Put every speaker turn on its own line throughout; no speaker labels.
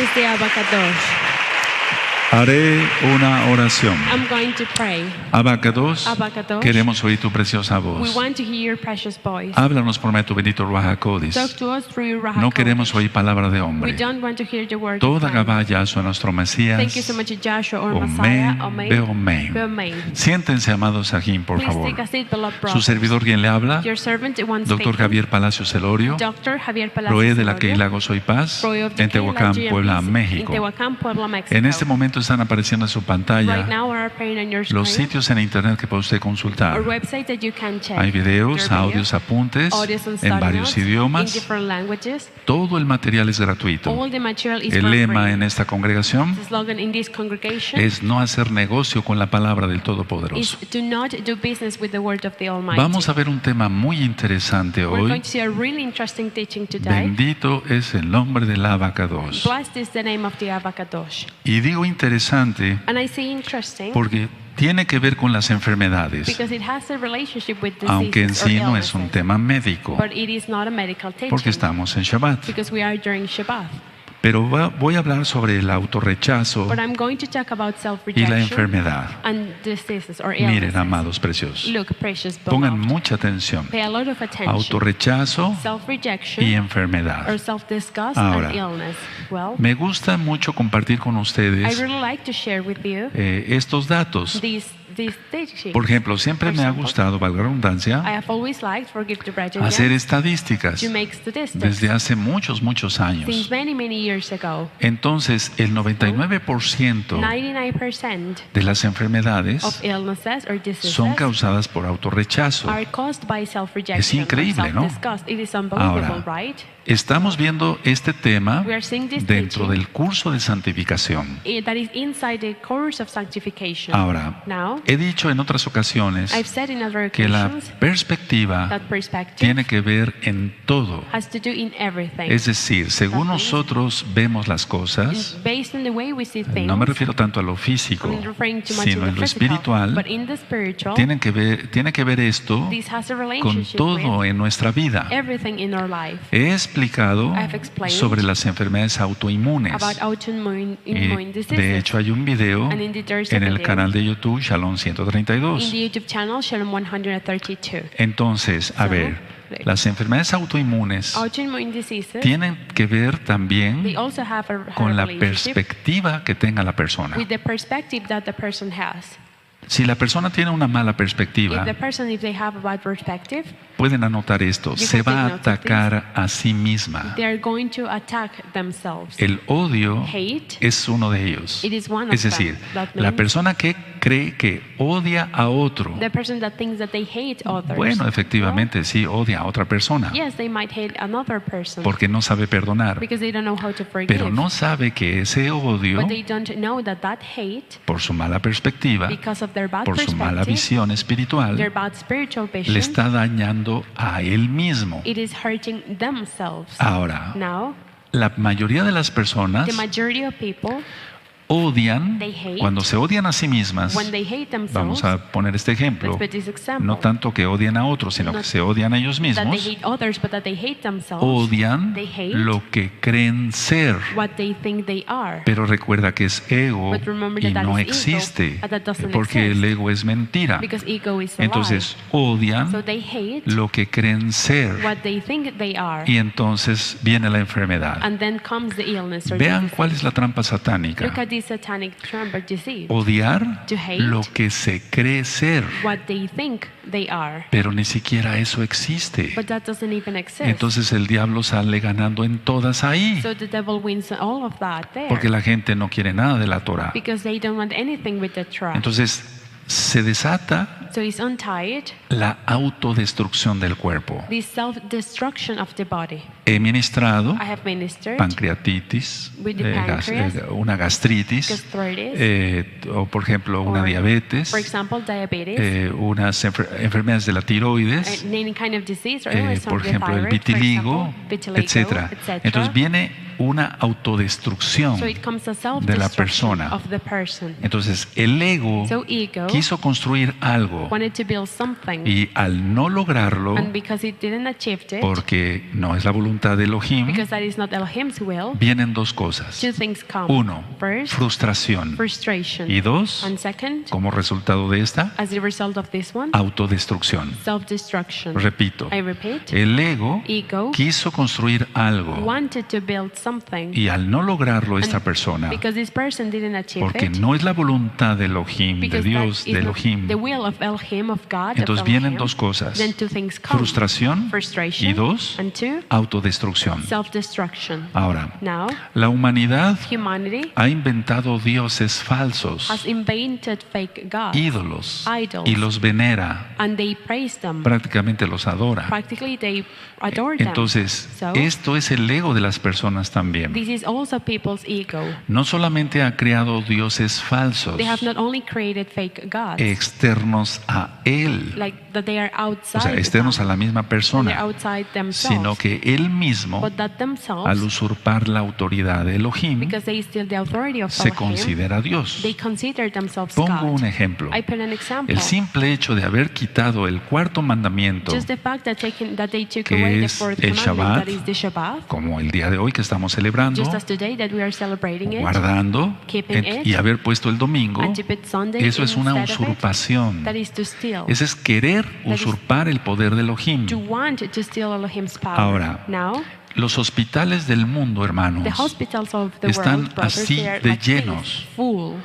is the Abacadosh.
Haré una oración.
I'm going to pray.
Abacadosh,
Abacadosh,
queremos oír tu preciosa
we
voz.
want to hear your precious voice.
Háblanos por medio de tu bendito Ruach
Talk
HaKodesh.
to us through your Ruach
No queremos
HaKodesh.
oír palabra de
We
hombre.
don't want to hear the word of
Toda
man.
Gabá Yahshua, nuestro
Thank you
Mesías.
so much, Joshua, or Messiah.
Omen, Beomen.
Beomen.
Siéntense, amados Sahim, por
Please
favor.
take a seat, beloved
Su
brothers.
servidor, quien le habla,
Your servant, the one
Dr.
speaking,
Javier Palacios Celorio,
Dr. Javier
Proe de la
Palacios,
Keila Gozo y Paz,
Proe of the
en Tehuacán,
Keila
Puebla,
GMPs,
México.
in Tehuacán, Puebla, Mexico.
En este momento están apareciendo en su
Right
pantalla
now we're appearing on your
los
screen,
sitios en internet que puede usted
our
consultar.
website that you can check.
Hay videos,
Your
audios, apuntes
audios and
en
study
varios
notes in
idiomas.
different languages.
Todo el material es gratuito.
All the material is
El
for
lema
free.
en esta congregación
The slogan in this congregation
es no hacer negocio con la palabra del
is
Todopoderoso.
do not do business with the word of the Almighty.
Vamos a ver un tema muy interesante
We're going
hoy.
to see a really interesting teaching today.
Bendito es el nombre del Abacadosh.
Blessed is the name of the Abacadosh.
Y digo interesante
And I say interesting
porque tiene que ver con las enfermedades,
because it has a relationship with
aunque en
diseases or
sí no es un
illnesses.
tema médico,
But it is not a medical teaching
porque estamos en Shabbat.
because we are during Shabbat.
Pero voy a hablar sobre el autorrechazo
But I'm going to talk about
y la
self-rejection
enfermedad.
and diseases or
Miren,
illnesses.
amados preciosos,
Look, precious
pongan
beloved.
mucha atención.
Pay a lot of attention.
Autorrechazo
Self-rejection
y
or
enfermedad.
self-disgust
Ahora,
and illness. Well,
Me gusta mucho compartir con
I
ustedes
really like to share with you
estos datos.
these teachings.
Por ejemplo, siempre
For
me ha
example,
gustado, valga la
I
redundancia,
have always liked, forgive the brethren,
hacer estadísticas
to make statistics
desde hace muchos años.
since many years ago.
Entonces, el 99%
99%
de las enfermedades
of illnesses or diseases
son causadas por autorrechazo.
are caused by self-rejection
Es increíble,
or
¿no?
self-disgust. It is unbelievable,
Ahora,
right?
Estamos viendo este tema
We are seeing this
dentro
teaching
del curso de santificación.
that is inside the course of sanctification.
Ahora,
Now,
he dicho en otras ocasiones
I've said in other
que la
occasions
perspectiva
that perspective
tiene que ver en todo.
has to do in everything.
Es decir, según
That means-
nosotros vemos las cosas,
Based on the way we see things,
no me refiero tanto a lo físico,
I'm referring too much
sino
in
en
the
lo
physical,
espiritual.
but in the spiritual,
Tiene que ver esto
this has a
con
relationship
todo
with
en nuestra vida.
everything in our life.
He explicado
I've explained
sobre las enfermedades autoinmunes.
About autoimmune
Y
diseases.
de hecho hay un video
And indeed there's a
en el
video
canal de YouTube Shalom
in
132.
the YouTube channel, Shalom 132.
Entonces, a
So,
ver, las enfermedades autoinmunes
Autoimmune diseases,
tienen que ver también
they also have a
con la
relationship
perspectiva que tenga la persona.
with the perspective that the person has.
Si la persona tiene una mala
If
perspectiva,
if they have a bad perspective,
pueden anotar esto,
You
se
can
va a
take note of
atacar a sí misma.
they are going to attack themselves.
El odio
Hate,
es uno de ellos.
it is one of
Es decir,
them. That
la
means
persona que cree que odia a otro,
the person that thinks that they hate others.
bueno, efectivamente sí odia a otra persona,
Yes, they might hate another person
porque no sabe perdonar,
because they don't know how to forgive.
pero no sabe que ese odio,
But they don't know that hate,
por su mala perspectiva,
because of their bad
por su mala
perspective,
visión
their
espiritual,
bad spiritual vision,
le está dañando a él mismo.
it is hurting themselves.
Ahora,
Now,
la mayoría de las personas
the majority of people,
odian,
They hate.
cuando se odian a sí mismas,
when they hate themselves,
vamos a poner este ejemplo,
let's put this example,
no tanto que odien a otros, sino que
Not
se odian a ellos
that they
mismos,
hate others, but that they hate themselves,
odian
They hate
lo que creen ser.
what they think they are.
Pero recuerda que es ego
But remember
y
that
no
is ego,
existe,
and that doesn't
porque
exist.
el ego es mentira.
Because ego is a
Entonces
lie.
odian
So they hate
lo que creen ser
what they think they are.
y entonces viene la enfermedad.
And then comes the illness or
Vean
disease.
cuál es la trampa
Look
satánica.
at this satanic trump or disease.
Odiar
To hate
lo que se cree ser,
what they think they are.
pero ni siquiera eso existe.
But that doesn't even exist.
Entonces el diablo sale ganando en todas ahí,
So the devil wins all of that there.
porque la gente no quiere nada de la Torah.
Because they don't want anything with the Torah.
Entonces se desata
So it's untied,
la autodestrucción del cuerpo.
the self-destruction of the body.
He ministrado
I have ministered
pancreatitis,
With the pancreas,
una gastritis,
gastritis,
o por ejemplo una
or,
diabetes,
for example, diabetes,
unas enfermedades de la tiroides,
any kind of disease or illness
por
of the
ejemplo el
thyroid, for
vitiligo,
example, vitiligo,
etcétera.
etc.
Entonces viene una autodestrucción
So it comes a
de la
self-destruction
persona.
of the person.
Entonces, el ego
So ego
quiso construir algo
wanted to build something,
y al no lograrlo,
and because it didn't achieve it,
porque no es la voluntad de Elohim,
because that is not Elohim's will,
vienen dos cosas.
two things come.
Uno,
First,
frustración.
frustration.
Y dos,
And second,
como resultado de esta,
as a result of this one,
autodestrucción.
self-destruction.
Repito,
I repeat,
el ego
ego
quiso construir algo
wanted to build something,
y al no lograrlo esta
and
persona,
because this person didn't achieve
porque
it,
no es la voluntad de Elohim, de
because
Dios,
that is
de
not
Elohim,
the will of Elohim, of God,
entonces
of
vienen
Elohim,
dos cosas,
then two things come.
frustración
Frustration,
y dos,
and two,
autodestrucción.
self-destruction.
Ahora,
Now,
la humanidad
humanity
ha inventado dioses falsos,
has invented fake gods,
ídolos,
idols,
y los venera,
and they praise them.
prácticamente los adora.
Practically, they adore them.
Entonces,
So,
esto es el ego de las personas también.
this is also people's ego.
No solamente ha creado dioses falsos
They have not only created fake gods,
externos a él,
like that they are outside,
o sea, externos a la misma
they're
persona,
outside themselves,
sino que él mismo,
but that
al
themselves,
usurpar la autoridad de Elohim,
because they steal the authority of
se
Elohim,
considera Dios.
they consider themselves
Pongo
God.
un ejemplo.
I put an example.
El simple hecho de haber quitado el cuarto mandamiento,
Just the fact that they took
que
away the
es
fourth
el
commandment,
Shabbat,
that is the Shabbat,
como el día de hoy que estamos celebrando,
just as today that we are celebrating it,
guardando,
keeping it,
y haber puesto el domingo,
and to put Sunday
eso es una
instead of it,
usurpación.
that is to steal,
Ese es querer
is
usurpar el poder de Elohim.
to want to steal Elohim's power.
Ahora,
Now,
los hospitales del mundo, hermanos,
the hospitals of the
están
world, brothers,
así
they are
de
like this,
llenos.
full.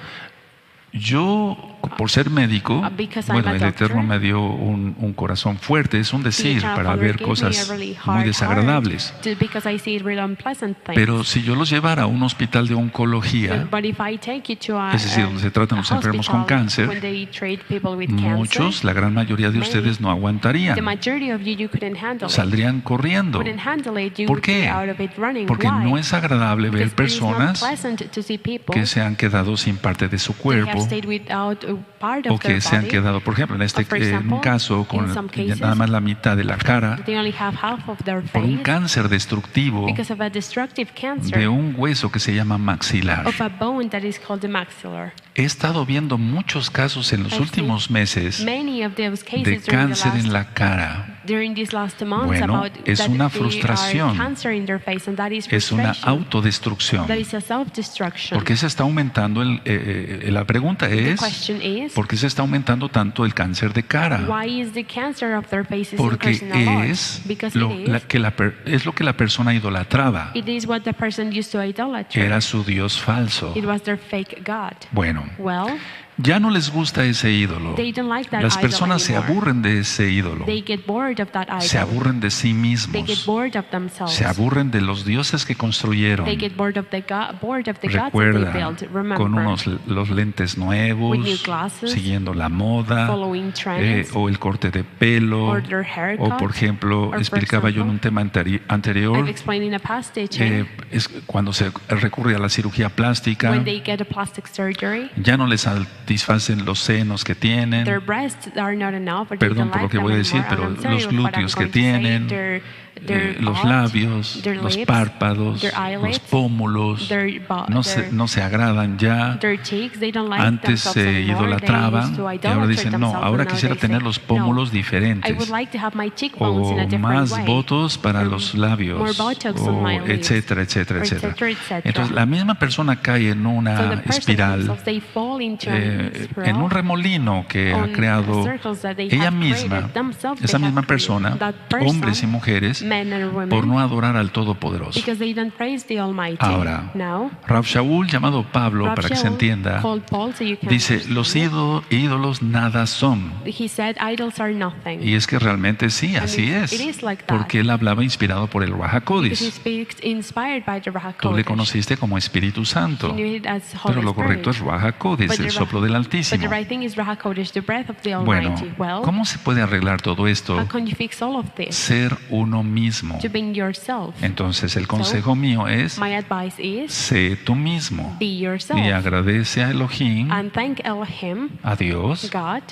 Yo, por ser médico,
Because I'm
bueno,
a
el Eterno
doctor,
me dio un corazón fuerte, es un
The
decir,
Eternal
para
Father
ver
gave me
cosas
a really
muy
hard
desagradables.
heart because I see really unpleasant things.
Pero si yo los llevara a un hospital de oncología,
But if I take you to a,
es decir, donde se tratan
a
los enfermos con
hospital
cáncer,
when they treat people with
muchos,
cancer,
la gran mayoría de
many,
ustedes no
the
aguantarían,
majority of you couldn't handle it.
saldrían corriendo.
Couldn't handle it. You
¿Por
would be
qué?
out of it running.
Porque
Why?
no es agradable ver
Because it is not
personas
pleasant to see people
que se han quedado sin parte de su
who have
cuerpo
stayed without a part
o
of their
que se han
body,
quedado, por ejemplo, en
or for
un
example,
caso con
in some cases,
nada más la mitad de la cara,
they only have half of their
por un
face
cáncer destructivo
because of a destructive cancer
de un hueso que se llama maxilar.
of a bone that is called the maxillar.
He estado viendo muchos casos en los
I've
últimos
seen
meses
Many of those
de
cases
cáncer en la cara.
during these last months
Bueno,
about
es
that
una
they
frustración.
are cancer in their face, and that is
Es una
frustration.
autodestrucción.
That is a self-destruction.
¿Por qué se está aumentando la pregunta
The
es,
question is,
¿por qué se está aumentando tanto el cáncer de cara?
why is the cancer of their faces
Porque
increasing a lot?
es
Because
lo,
it
la-
is.
que la per- es lo que la persona idolatraba.
It is what the person used to idolatry.
Era su Dios falso.
It was their fake God.
Bueno,
Well,
ya no les gusta ese ídolo.
they don't like that
Las
idol
personas se
anymore.
aburren de ese ídolo.
They get bored of that idol.
Se aburren de sí
They get
mismos.
bored of themselves.
Se aburren de los dioses que construyeron.
They get bored of the gods that they
Recuerda,
built. Remember,
con los lentes nuevos,
With new glasses,
siguiendo la moda,
following trends,
o el corte de pelo,
or their haircut,
o por ejemplo,
or for
explicaba yo en un tema anterior,
I've explained in a past teaching,
es cuando se recurre a la cirugía plástica,
when they get a plastic surgery,
ya no les satisfacen los senos que tienen,
their breasts are not enough. Or they
perdón
don't
por lo
like
que
them
voy a decir,
anymore,
pero
and I'm sorry
los
for what I'm
glúteos que
going to say.
tienen,
Their
los
butt,
labios,
their
los
lips,
párpados,
their eyelids,
los pómulos, no se agradan ya.
their cheeks, they don't like
Antes
themselves
se
anymore. They
idolatraban
used to
y ahora
idolatrate
dicen, no,
themselves,
ahora
and now
quisiera
they say,
tener los
"No,
pómulos
I would
diferentes,
like to have my cheekbones in a
o
different
más
way.
botox para los
More
labios,
Botox on my
o
lips,
etcétera, etcétera,
or
etcétera.
etcétera.
Entonces, la misma persona cae en
So the
una
persons
espiral,
themselves, they fall into a spiral
en un remolino que ha
on
creado
circles that they
ella
have
misma,
created themselves,
esa
they have
misma
created.
persona,
That person,
hombres y mujeres,
men and women,
por no adorar al Todopoderoso.
because they don't praise the Almighty.
Ahora,
Now,
Rav Shaul, llamado Pablo,
Rav
para que se
Shaul,
entienda,
called Paul, so you can
dice,
understand
los
it.
ídolos nada son.
He said, idols are nothing.
Y es que realmente sí,
And
así
it
es.
is like that.
Porque él hablaba inspirado por el Ruach
Because he
HaKodesh.
speaks inspired by the Ruach
Tú le
HaKodesh.
conociste como Espíritu Santo.
You knew it as Holy
Pero lo correcto es
Spirit.
Ruach HaKodesh,
But
el
the
soplo del
But
Altísimo.
the right thing is Ruach HaKodesh, the breath of the
Bueno,
Almighty. Well,
¿cómo se puede arreglar todo esto?
how can you fix all of this?
Ser uno mismo.
To being yourself.
Entonces el consejo mío es,
My advice is,
sé tú mismo.
be yourself.
Y agradece a Elohim,
And thank Elohim,
a Dios,
God,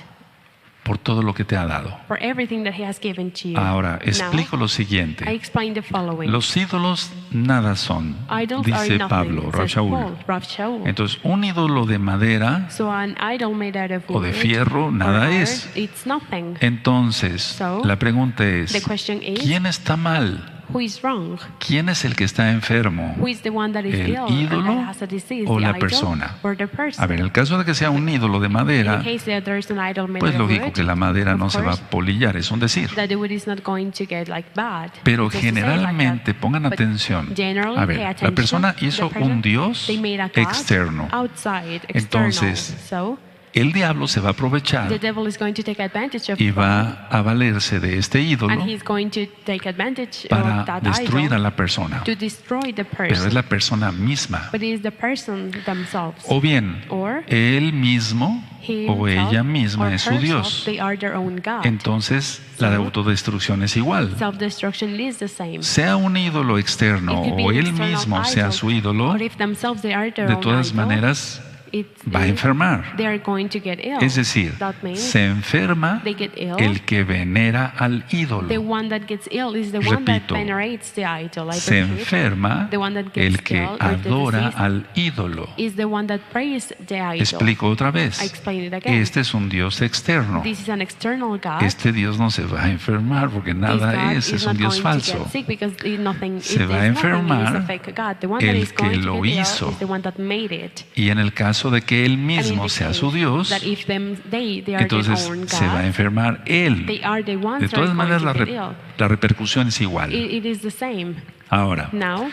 por todo lo que te ha dado.
for everything that He has given to you.
Ahora, explico lo
I
siguiente.
explain the following.
Los ídolos nada son,
Idols are
dice
nothing,
Pablo,
says
Rav Shaul.
Paul, Rav Shaul.
Entonces, un ídolo de madera
So an idol made out of
o de
wood
fierro
or
nada
iron,
es.
it's nothing.
Entonces,
So,
la pregunta
the
es,
question is,
¿quién está mal?
who is wrong?
¿Quién es el que está enfermo?
Who is the one that is
¿El
ill and
ídolo
that has a disease?
o
The
la
idol
persona?
or the person?
A ver, en el caso de que sea un ídolo de
In
madera,
the case that there is an idol made
pues
out of
lógico
wood,
que la madera
of
no se va a
course,
polillar, es un decir.
that the wood is not going to get like bad.
Pero
Just to say it like that.
generalmente, pongan
But
atención,
generally,
a
pay
ver,
attention.
la persona
The
hizo
person,
un Dios
they made a God
externo.
outside, external.
Entonces,
So,
el diablo se va a
the
aprovechar
devil is going to take advantage of
y
God,
va a valerse de este ídolo
and he's going to take advantage
para
of that
destruir a
idol
la persona.
to destroy the
Pero es
person.
la persona misma.
But it is the person themselves.
O bien,
Or
él mismo
he
o
himself
ella misma
or
es su
herself,
Dios.
they are their own God.
Entonces, la autodestrucción es igual.
Self-destruction is the same.
Sea un ídolo externo
It could be
o
an
él
external
mismo sea
idol,
su ídolo,
or if themselves they are their
de
own
todas
idol,
maneras
it's-
va a enfermar.
they are going to get ill.
Es decir,
That means
se enferma
they get ill.
el que venera al
The
ídolo.
one that gets ill is the one that
Repito,
venerates the idol. I
Se
repeat.
enferma
The one that gets
el que
ill with the
adora
disease
al ídolo.
is the one that prays the idol.
Explico otra
I
vez.
explain it again.
Este es un Dios externo.
This is an external God.
Este Dios no se va a enfermar porque
This
nada
God
es
is
un
not
Dios
going to
falso.
get sick because nothing,
Se
it
va a
is nothing, it is
enfermar
a fake God. The one that
el
is going
que
to
lo
get ill
hizo.
is the one that made it.
Y en el caso de que él
And in
mismo
the
sea
case
su Dios,
that if they are
entonces
their own
se va a
God,
enfermar él.
they are the ones
De
that are
todas
going
maneras,
to get ill.
la repercusión es igual.
It is the same.
Ahora,
Now,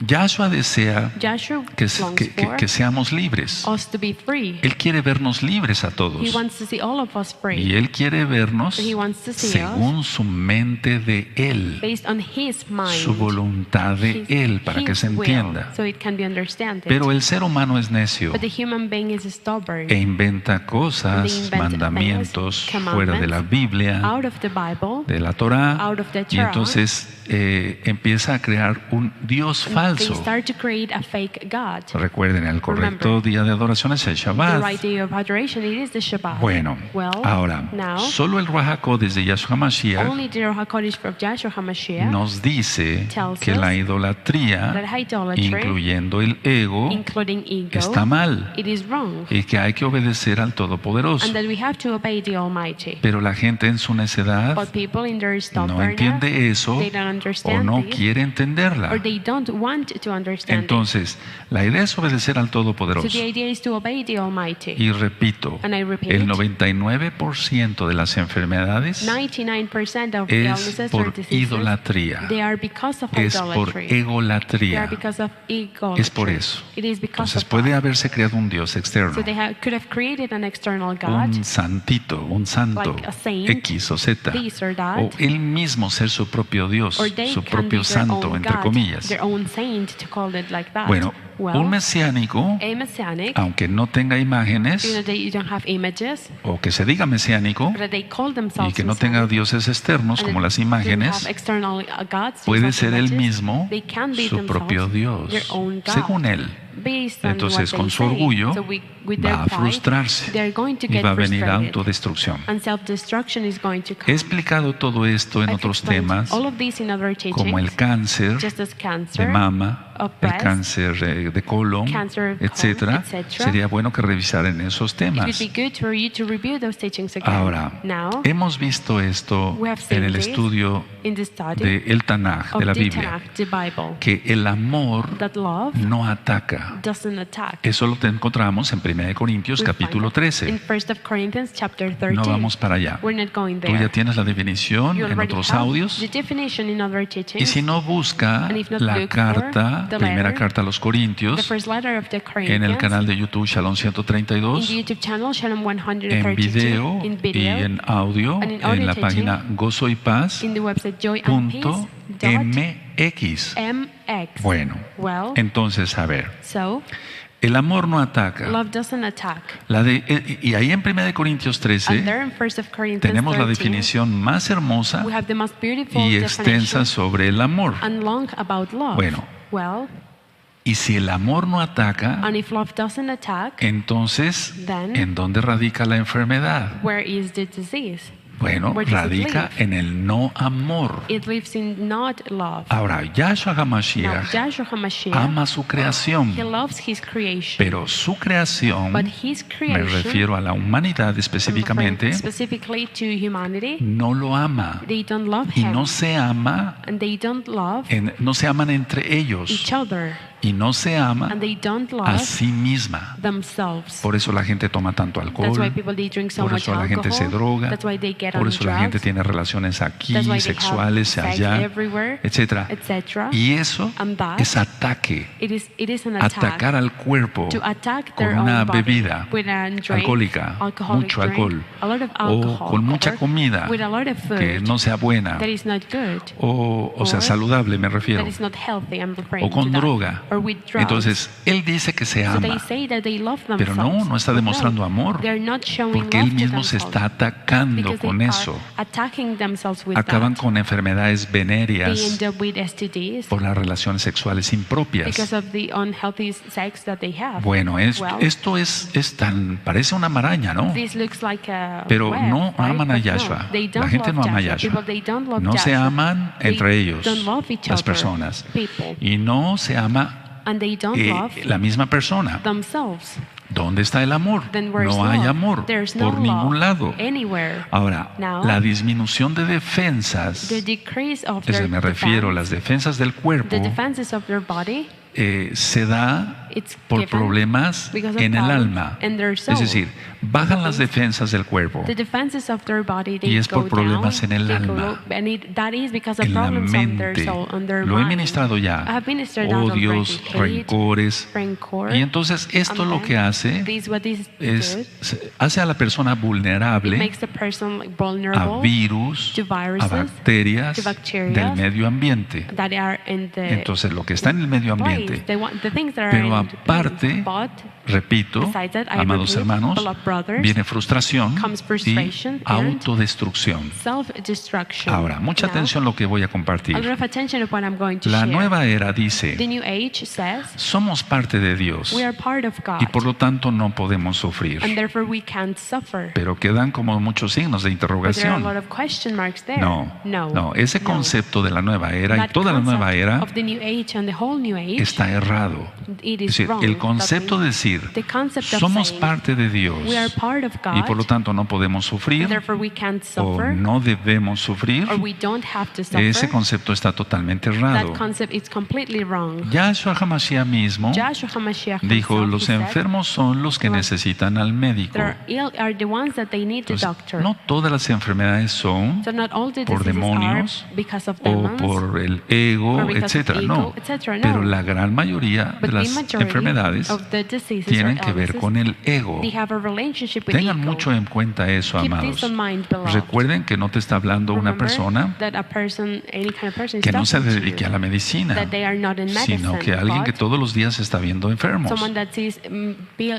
Yahshua desea
Joshua
que,
longs for
que seamos libres.
us to be free.
Él quiere vernos libres a
He
todos.
wants to see all of us
Y
free
Él quiere vernos
He wants to see
según su mente de Él,
based on His mind,
su voluntad de
His-
Él, para que
His
se
will,
entienda.
so it can be understood.
Pero el ser humano es necio
But the human being is stubborn,
e inventa
They
cosas,
invent
mandamientos
things,
fuera de la Biblia,
out of the Bible,
de la Torah,
out of the
y
Torah.
entonces empieza a crear un Dios
they
falso.
start to create a fake God.
Recuerden, el correcto
Remember,
día de adoración es el
The
Shabbat.
right day of adoration, it is the Shabbat.
Bueno,
Well,
ahora,
now,
solo el Ruach HaKodesh de Yahshua Mashiach
only the Ruach HaKodesh of Joshua HaMashiach,
nos dice
tells
que
us
la idolatría,
that idolatry,
incluyendo el ego,
including ego,
está mal
it is wrong,
y que hay que obedecer al Todopoderoso.
and that we have to obey the Almighty.
Pero la gente en su necedad
But people in their
no
stubbornness,
entiende eso
they don't
o
understand
no
this,
quiere entenderla.
or they don't want to understand it.
Entonces, la idea es obedecer al
So
Todopoderoso.
the idea is to obey the Almighty.
Y repito,
And I repeat,
el 99% de las enfermedades
99% of
es
illnesses or
por
diseases,
idolatría,
they are because of
es por
idolatry. They are
egolatría.
because of idolatry.
Es por eso.
It is because
Entonces
of
puede
that.
haberse creado un Dios externo,
So they could have created an external God,
un santito, un santo,
like a saint,
X o Z,
this or that,
o él mismo ser su propio Dios,
or they
su
can
propio
be their
santo,
own
entre
God,
comillas.
their own saint, to call it like that.
Bueno,
Well,
un mesiánico,
a messianic,
aunque no tenga imágenes,
you don't have images,
o que se diga mesiánico,
but they call
y
themselves
que no tenga
messianic,
dioses externos
and
como las
they don't
imágenes,
have external gods,
puede
just
ser él
images.
mismo
They can be
su propio
themselves their
Dios,
own God.
según él.
Based on
Entonces,
what
con
they
su
say.
orgullo,
So with their
va a
pride,
frustrarse
they're going to
y
get
va a venir
frustrated.
autodestrucción.
And self-destruction is going to come.
He explicado todo esto en
I've
otros
explained
temas,
all of these in other teachings,
como el cáncer
just as
de
cancer,
mama,
of
el
breast,
cáncer de colon,
cancer of colon,
etcétera.
etc.
Sería bueno que revisaran esos
It would
temas.
be good for you to review those teachings again.
Ahora,
Now,
hemos visto esto
we have
en
seen
el
this
estudio
in the study
de el Tanaj,
of
de la
the
Biblia,
Tanakh, the Bible,
que el amor
that love
no ataca.
doesn't attack.
Eso lo encontramos en 1 Corintios
We
capítulo
find that
13.
in 1 Corinthians chapter 13.
No vamos para allá.
We're not going
Tú
there.
ya tienes la definición
You
en
already
otros
have
audios.
the definition in other teachings.
Y si no, busca
And if not,
la
look
carta,
for the
primera
letter,
carta a los
the
Corintios,
first letter of the
en
Corinthians,
el canal de YouTube Shalom
in
132,
the YouTube channel Shalom
en
132,
video
in
y
video,
en audio,
and in
en
audio
la
teaching,
página Gozo y Paz
in the website
punto
joyandpeace.mx.
MX. Bueno,
Well,
entonces, a ver,
so
el amor no ataca.
love doesn't attack.
Y ahí en 1 Corintios
And
13
there in 1 Corinthians
tenemos la
13,
definición más hermosa
we have the most beautiful
y
definition
extensa sobre el amor.
and long about love.
Bueno,
Well,
Y si el amor no ataca,
And if love doesn't attack,
entonces,
then
¿en dónde radica la enfermedad?
where is the disease?
Bueno,
Where does it
radica
live?
en el no amor.
It lives in not love.
Ahora, Yahshua
Now,
HaMashiach
Joshua HaMashiach,
ama su creación,
he loves his creation.
pero su creación,
But his
me
creation,
refiero a la humanidad específicamente,
specifically to humanity,
no lo ama.
they don't love
Y
him.
no se ama,
And they don't love
no se aman entre ellos.
each other.
Y no se ama
And they don't
a
love
sí misma.
themselves.
Por eso la gente toma tanto
That's why
alcohol,
people they drink so
por
much
eso la gente se
alcohol.
droga,
That's why they get
por
on
eso la gente
drugs.
tiene relaciones aquí,
That's why they
sexuales,
have sex
allá,
everywhere,
etcétera.
etc.
Y eso
And that
es ataque,
It is an attack
atacar al cuerpo
to attack
con
their
una
own body
bebida
with a drink,
alcohólica,
alcoholic
mucho
drink,
alcohol,
a lot of
o
alcohol,
con mucha
or
comida
with a lot of food
que no sea buena,
that is not good,
o sea,
or
saludable me refiero,
that is not healthy, I'm referring
o con
to that,
droga.
or with drugs.
Entonces, él dice que se
So they
ama,
say that they love
pero
themselves,
no está
but
demostrando amor,
they're not showing
porque
love
él mismo
to
se
themselves,
está atacando
because
con
they
eso.
are attacking themselves with
Acaban
that.
con enfermedades
They
venéreas
end up with STDs
por las relaciones sexuales impropias.
because of the unhealthy sex that they have.
Bueno,
Well,
esto es tan, parece una maraña, ¿no?
This looks like a
Pero
web,
no
right?
aman a
But no,
Yahshua.
they
La
don't
gente
love
no ama a
Yahshua.
Yahshua.
People, they don't love
No se
Yahshua.
aman
They
entre ellos,
don't love each
las
other,
personas.
people.
Y no se ama
And they don't love
la misma persona.
themselves.
¿Dónde está el amor?
Then where's
No hay
love?
amor
There's no
por ningún
love
lado.
anywhere.
Ahora,
Now,
la disminución de defensas,
The decrease of
es
their
me refiero,
defense,
las defensas del cuerpo,
the defenses of their body,
se da
it's
por
given
problemas
because of
en el
problems
alma.
in their soul.
Es decir, bajan las defensas del cuerpo
The defenses of their body, they
y es por
go
problemas
down,
en el
they go
alma,
low, and that is because of
en la
problems on their
mente.
soul, on their
Lo he
mind.
ministrado
I
ya.
have ministered that
Odios,
already. Hate,
rencores.
rancor,
Y entonces esto
and
lo
then
que hace
this what this
es
does,
hace a la persona
it
vulnerable
makes the person like,
a
vulnerable
virus,
to viruses,
a bacterias
to bacteria
del medio ambiente.
that are in the
Entonces lo que está en el medio
place,
ambiente,
the things that are
pero
in the place,
aparte,
but
repito,
besides that, I
amados
repeat,
hermanos,
beloved brothers,
viene frustración
comes
y
frustration and
autodestrucción.
self-destruction.
Ahora, mucha
Now,
atención a lo que voy a
a lot
compartir.
of attention to what I'm going to
La
share.
nueva era
The
dice,
New Age says
somos parte de Dios
we are part of God,
y por lo tanto no podemos sufrir.
and therefore we can't suffer.
Pero quedan como muchos signos de
But there are a
interrogación.
lot of question marks there.
No, ese
no.
concepto de la nueva era y
That
toda la
concept
nueva era
of the New Age and the whole New Age,
está errado.
it
Es
is
decir,
wrong.
el
That
concepto de
means
decir,
the concept of
somos
saying
parte de Dios
we are part of God,
y por lo tanto no podemos sufrir
and therefore we can't
o
suffer,
no debemos sufrir,
or we don't have to suffer.
ese concepto está totalmente errado.
That concept is completely wrong.
Yahshua HaMashiach mismo
Joshua HaMashiach
dijo,
himself,
los
he said,
enfermos son los que necesitan al médico.
"They're ill are the ones that they need the
Entonces,
doctor."
no todas las enfermedades son
So not all the
por
diseases
demonios
are because of
o
demons,
por el ego,
or because of
etcétera.
ego,
No,
etc. No.
pero la gran mayoría de
but the
las
majority
enfermedades
of the diseases
tienen
or
que ver
illnesses,
con el ego.
they have a relationship with
Tengan
ego.
mucho en cuenta eso,
Keep
amados.
this in mind, beloved.
Recuerden que no te está hablando una
Remember
persona
that a person, any kind of person, is
que no se
talking to
dedique
you,
a la medicina,
that they are not in medicine,
sino que alguien que
but
todos los días está viendo enfermos,
someone that sees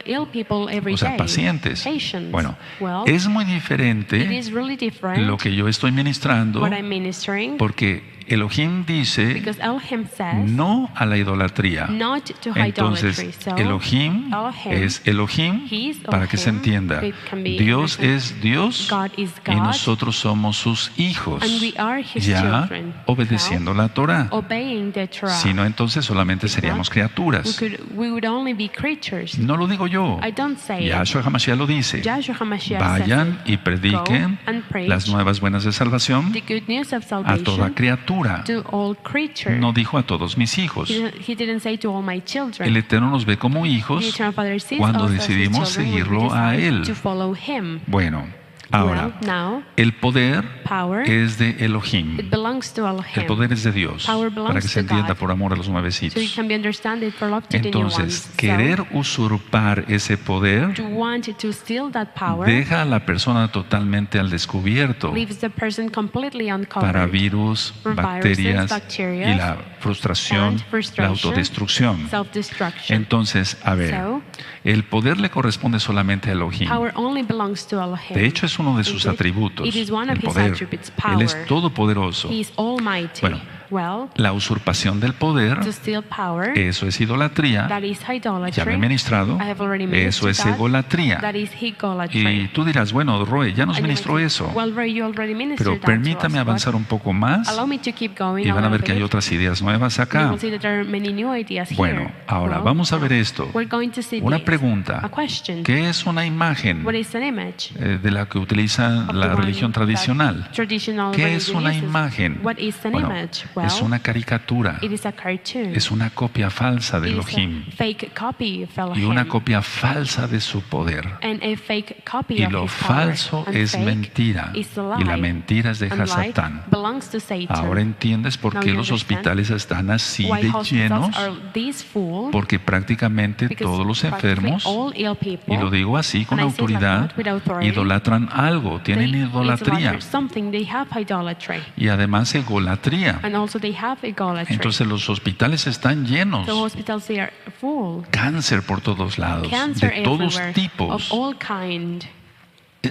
ill people every
o sea,
day.
pacientes.
Patients.
Bueno,
Well,
es muy
it
diferente
is really different
lo que yo estoy ministrando,
what I'm ministering,
porque Elohim dice
because Elohim says
no a la idolatría.
not to
Entonces,
idolatry. So
Elohim
Elohim,
es Elohim,
He is
para que se
Elohim,
entienda.
so it can be
Dios
understood.
es Dios
God is
y
God,
nosotros somos sus hijos,
and we are His
ya
children.
obedeciendo la Torah.
Obeying the Torah.
Si no, entonces solamente
If
seríamos
not,
criaturas.
we would only be creatures.
No lo digo yo.
I don't say
Yahshua HaMashiach lo dice.
it. Joshua HaMashiach
Vayan
says
y prediquen
Go and preach
las nuevas buenas de salvación
the good news of
a
salvation
toda criatura.
to all creatures.
No dijo a todos mis hijos.
He didn't say to all my children.
El Eterno nos ve como
The
hijos
Eternal Father sees
cuando
us as His
decidimos
children when we
seguirlo a
decide
Él.
to follow Him.
Bueno, ahora,
Well, now,
el poder
power,
es de
it
Elohim.
belongs to Elohim.
El poder es de Dios.
Power belongs
Para que se
to
entienda
God.
por amor a los
So
nuevecitos.
it can be understood for love to the new
Entonces,
ones.
querer usurpar ese poder
So, to want to steal that power
deja a la persona totalmente al descubierto
leaves the person completely uncovered
para virus,
for
bacterias
viruses, bacteria,
y la frustración,
and
la
frustration,
autodestrucción.
self-destruction.
Entonces, a ver,
So,
el poder le corresponde solamente a Elohim.
power only belongs to Elohim.
De hecho, es uno de sus
Indeed,
atributos,
it is one
el
of his
poder.
attributes,
Él es
power.
todopoderoso.
He is almighty.
Bueno,
Well,
la usurpación del poder,
to steal power,
eso es idolatría.
that is
Ya me he
idolatry.
ministrado,
I have already
eso
ministered
es
that.
egolatría.
That is
Y
idolatry.
tú dirás, bueno, Roy, ya nos
And you might
ministró
say,
eso,
well, Ray, you already ministered
pero
that to
permítame
us,
avanzar
but
un poco más
allow me to keep going
y
a
van a ver
little
que hay
bit.
otras ideas nuevas
You
acá.
will see that there are many new ideas
Bueno,
here.
ahora
Well,
vamos a ver esto.
we're going to see
Una
this.
pregunta.
A question.
¿Qué es una imagen
What is an image?
de la que utiliza
Of
la
the one
religión tradicional?
that traditional
¿Qué es
religion
una
uses.
imagen?
What is an
Bueno,
image? Well,
es una caricatura,
it is a cartoon.
es una copia falsa de
It is
Elohim
a fake copy of
y una
Elohim.
copia falsa de su poder.
And a fake copy
Y
of
lo
his power.
falso
And
es
fake
mentira
is a
y la
lie.
mentira es de
And lie
Hasatán.
belongs to Satan.
Ahora entiendes por
Now
qué
you
los
understand
hospitales están así
why
de
hospitals
llenos,
are this full,
porque prácticamente
because
todos los
practically
enfermos,
all ill people,
y lo digo así con
and I say it like
autoridad,
that, with authority,
idolatran algo, tienen
they
idolatría
idolatre something, they have idolatry.
y además egolatría.
And also they have idolatry.
Entonces los hospitales están llenos,
The hospitals, they are full.
cáncer por todos lados,
Cancer
de todos
everywhere, of
tipos.
all kind.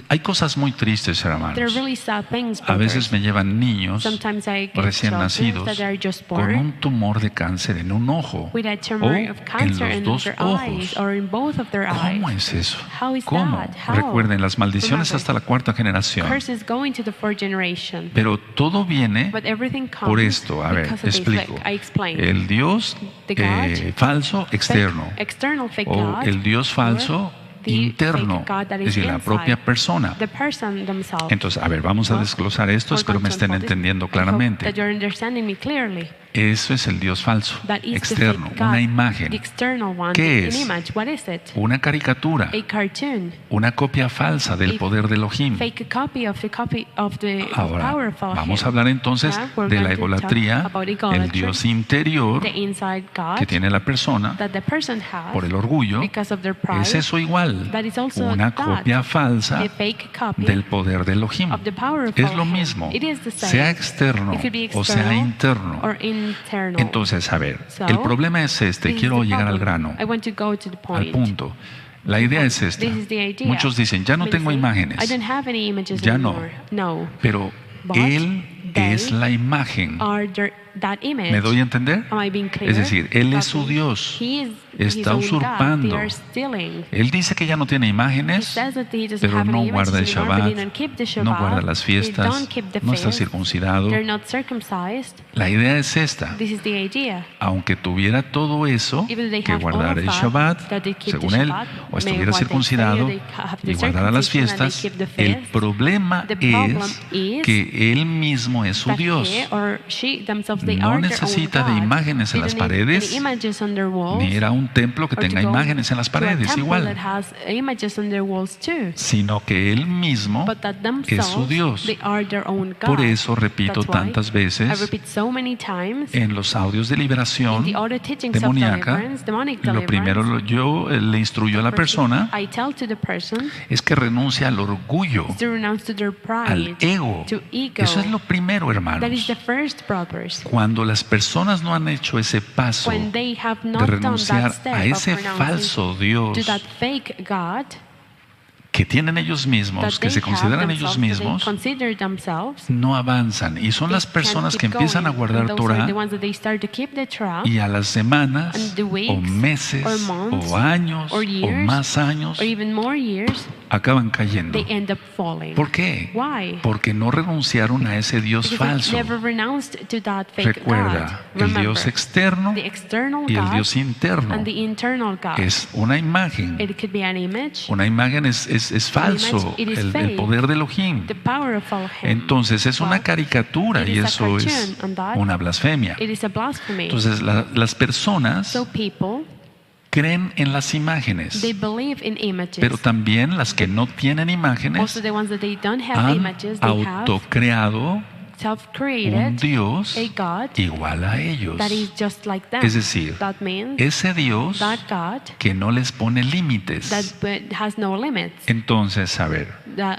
Hay cosas muy tristes,
They're
hermanos.
really sad things.
A veces
brothers.
me llevan niños
Sometimes I get
recién
children
nacidos
that are just
con
born
un tumor de cáncer en un ojo
with a
o
tumor of
en
cancer
los
in
dos
their
ojos.
eyes or in both of their
¿Cómo
eyes.
es eso?
How is
¿Cómo?
that? How?
Recuerden, las maldiciones
Remember,
hasta la cuarta generación.
Curses going to the fourth generation.
Pero todo viene
But everything comes
por esto. A ver,
because of this.
explico.
Like I explained.
El Dios
The God,
falso externo
Fake, external fake
o
God,
el Dios falso
or the
interno,
fake God that
es
is
decir, la
inside.
propia persona.
The person themselves.
Entonces, a ver, vamos a
Well,
desglosar esto,
we're
espero
going
me
to
estén
unfold this.
entendiendo
I hope
claramente.
that you're understanding me clearly.
Eso es el Dios falso,
That is the
externo,
fake God,
una
the
imagen,
external one,
¿Qué
an
es?
image. What is it?
una caricatura,
A cartoon.
una copia falsa del
A
poder de Elohim.
Fake copy of the
Ahora,
power of Elohim.
vamos a hablar entonces
Yeah, we're
de la
going to talk
egolatría,
about
el
idolatry,
Dios interior
The inside God
que tiene la persona
that the person has
por el orgullo.
because of their pride.
Es eso igual,
That is also
una
that,
copia falsa
a fake copy
del poder de Elohim.
of the power of
Es lo
Elohim.
mismo,
It is the same.
sea externo
It could be
o sea
external
interno.
or internal.
Entonces, a ver,
So,
el problema es este,
This is
quiero
the
llegar al
problem.
grano,
I want to go to the
al
point.
punto. La idea es esta.
This is the idea.
Muchos dicen, ya no
Many
tengo
say,
imágenes,
I don't have any images
Ya no.
anymore. No.
pero
But
Él
they
es la imagen.
Are that image.
¿Me doy a entender?
Am I being clear?
Es decir, Él
That
es su
means
Dios.
He is
Está
his own God.
usurpando.
They are stealing.
Él dice que ya no tiene
He
imágenes,
says that he doesn't
pero
have
no
any
guarda el
images anymore, but they
Shabbat,
don't keep the
no
Shabbat.
guarda las
They
fiestas,
don't keep the
no está
feast.
circuncidado.
They're not circumcised.
La idea es esta.
This is the idea.
Aunque tuviera todo eso,
Even they
que
have all
guardara el
of that,
Shabbat,
that they keep
según
the
él,
Shabbat,
o
may
estuviera
what they say,
circuncidado
they have the
y guardara las
circumcision and they
fiestas,
keep the
el
feast.
problema
The problem
es
is
que él mismo es su
that
Dios.
he or she themselves, they
No
are their
necesita
own
de
God.
imágenes en
They
las
don't need
paredes,
any images on their walls,
Ni ir a un templo que
or to
tenga
go
imágenes en las
to a
paredes,
temple
igual.
that has images on their walls too.
Sino que él mismo
But that
es
themselves,
su Dios.
they are their own God.
Por eso repito
That's why
tantas
I
veces
repeat so many times
en los audios de liberación
in the other teachings of
demoníaca,
deliverance, demonic
lo
deliverance.
primero yo le instruyo a la persona
I tell to the person
es que renuncia al orgullo,
is to renounce to their
al
pride,
ego.
to ego.
Eso es lo primero,
That is
hermanos.
the first, brothers.
Cuando las personas no han hecho ese paso
When they have
de
not done
renunciar
that step
a
of
ese
renouncing
falso Dios
to that fake God
que tienen ellos
that
mismos, que
they
se
have
consideran ellos
themselves, that they
mismos,
consider themselves,
no avanzan. Y son
they
las
can't
personas
keep
que empiezan a
going.
guardar
And those are
Torah
the ones that they start to keep the Torah,
y a las semanas
and the weeks,
o meses
or months,
o años
or
o
years,
más años
or even more years,
acaban cayendo.
they end up falling.
¿Por qué?
Why?
Porque no renunciaron a ese Dios
Because
falso.
they never renounced to that fake
Recuerda,
God.
el
Remember,
Dios externo
the external
y el
God
Dios interno
and the internal God.
es una imagen.
It could be an image,
Una imagen es falso,
image, it is
el
fake.
poder de Elohim.
the power of Elohim.
Entonces es una
Well,
caricatura
it
y
is a
eso es
cartoon, and that
una blasfemia.
It is a blasphemy.
Entonces las personas
So people,
creen en las imágenes,
they believe in images.
pero también las que no tienen imágenes
Also the ones that they don't have
han
images, they have
autocreado un
self-created
Dios
a God
igual a ellos.
that is just like them.
Es decir,
That means
ese Dios
that God
que no les pone límites.
that has no limits.
Entonces, a ver,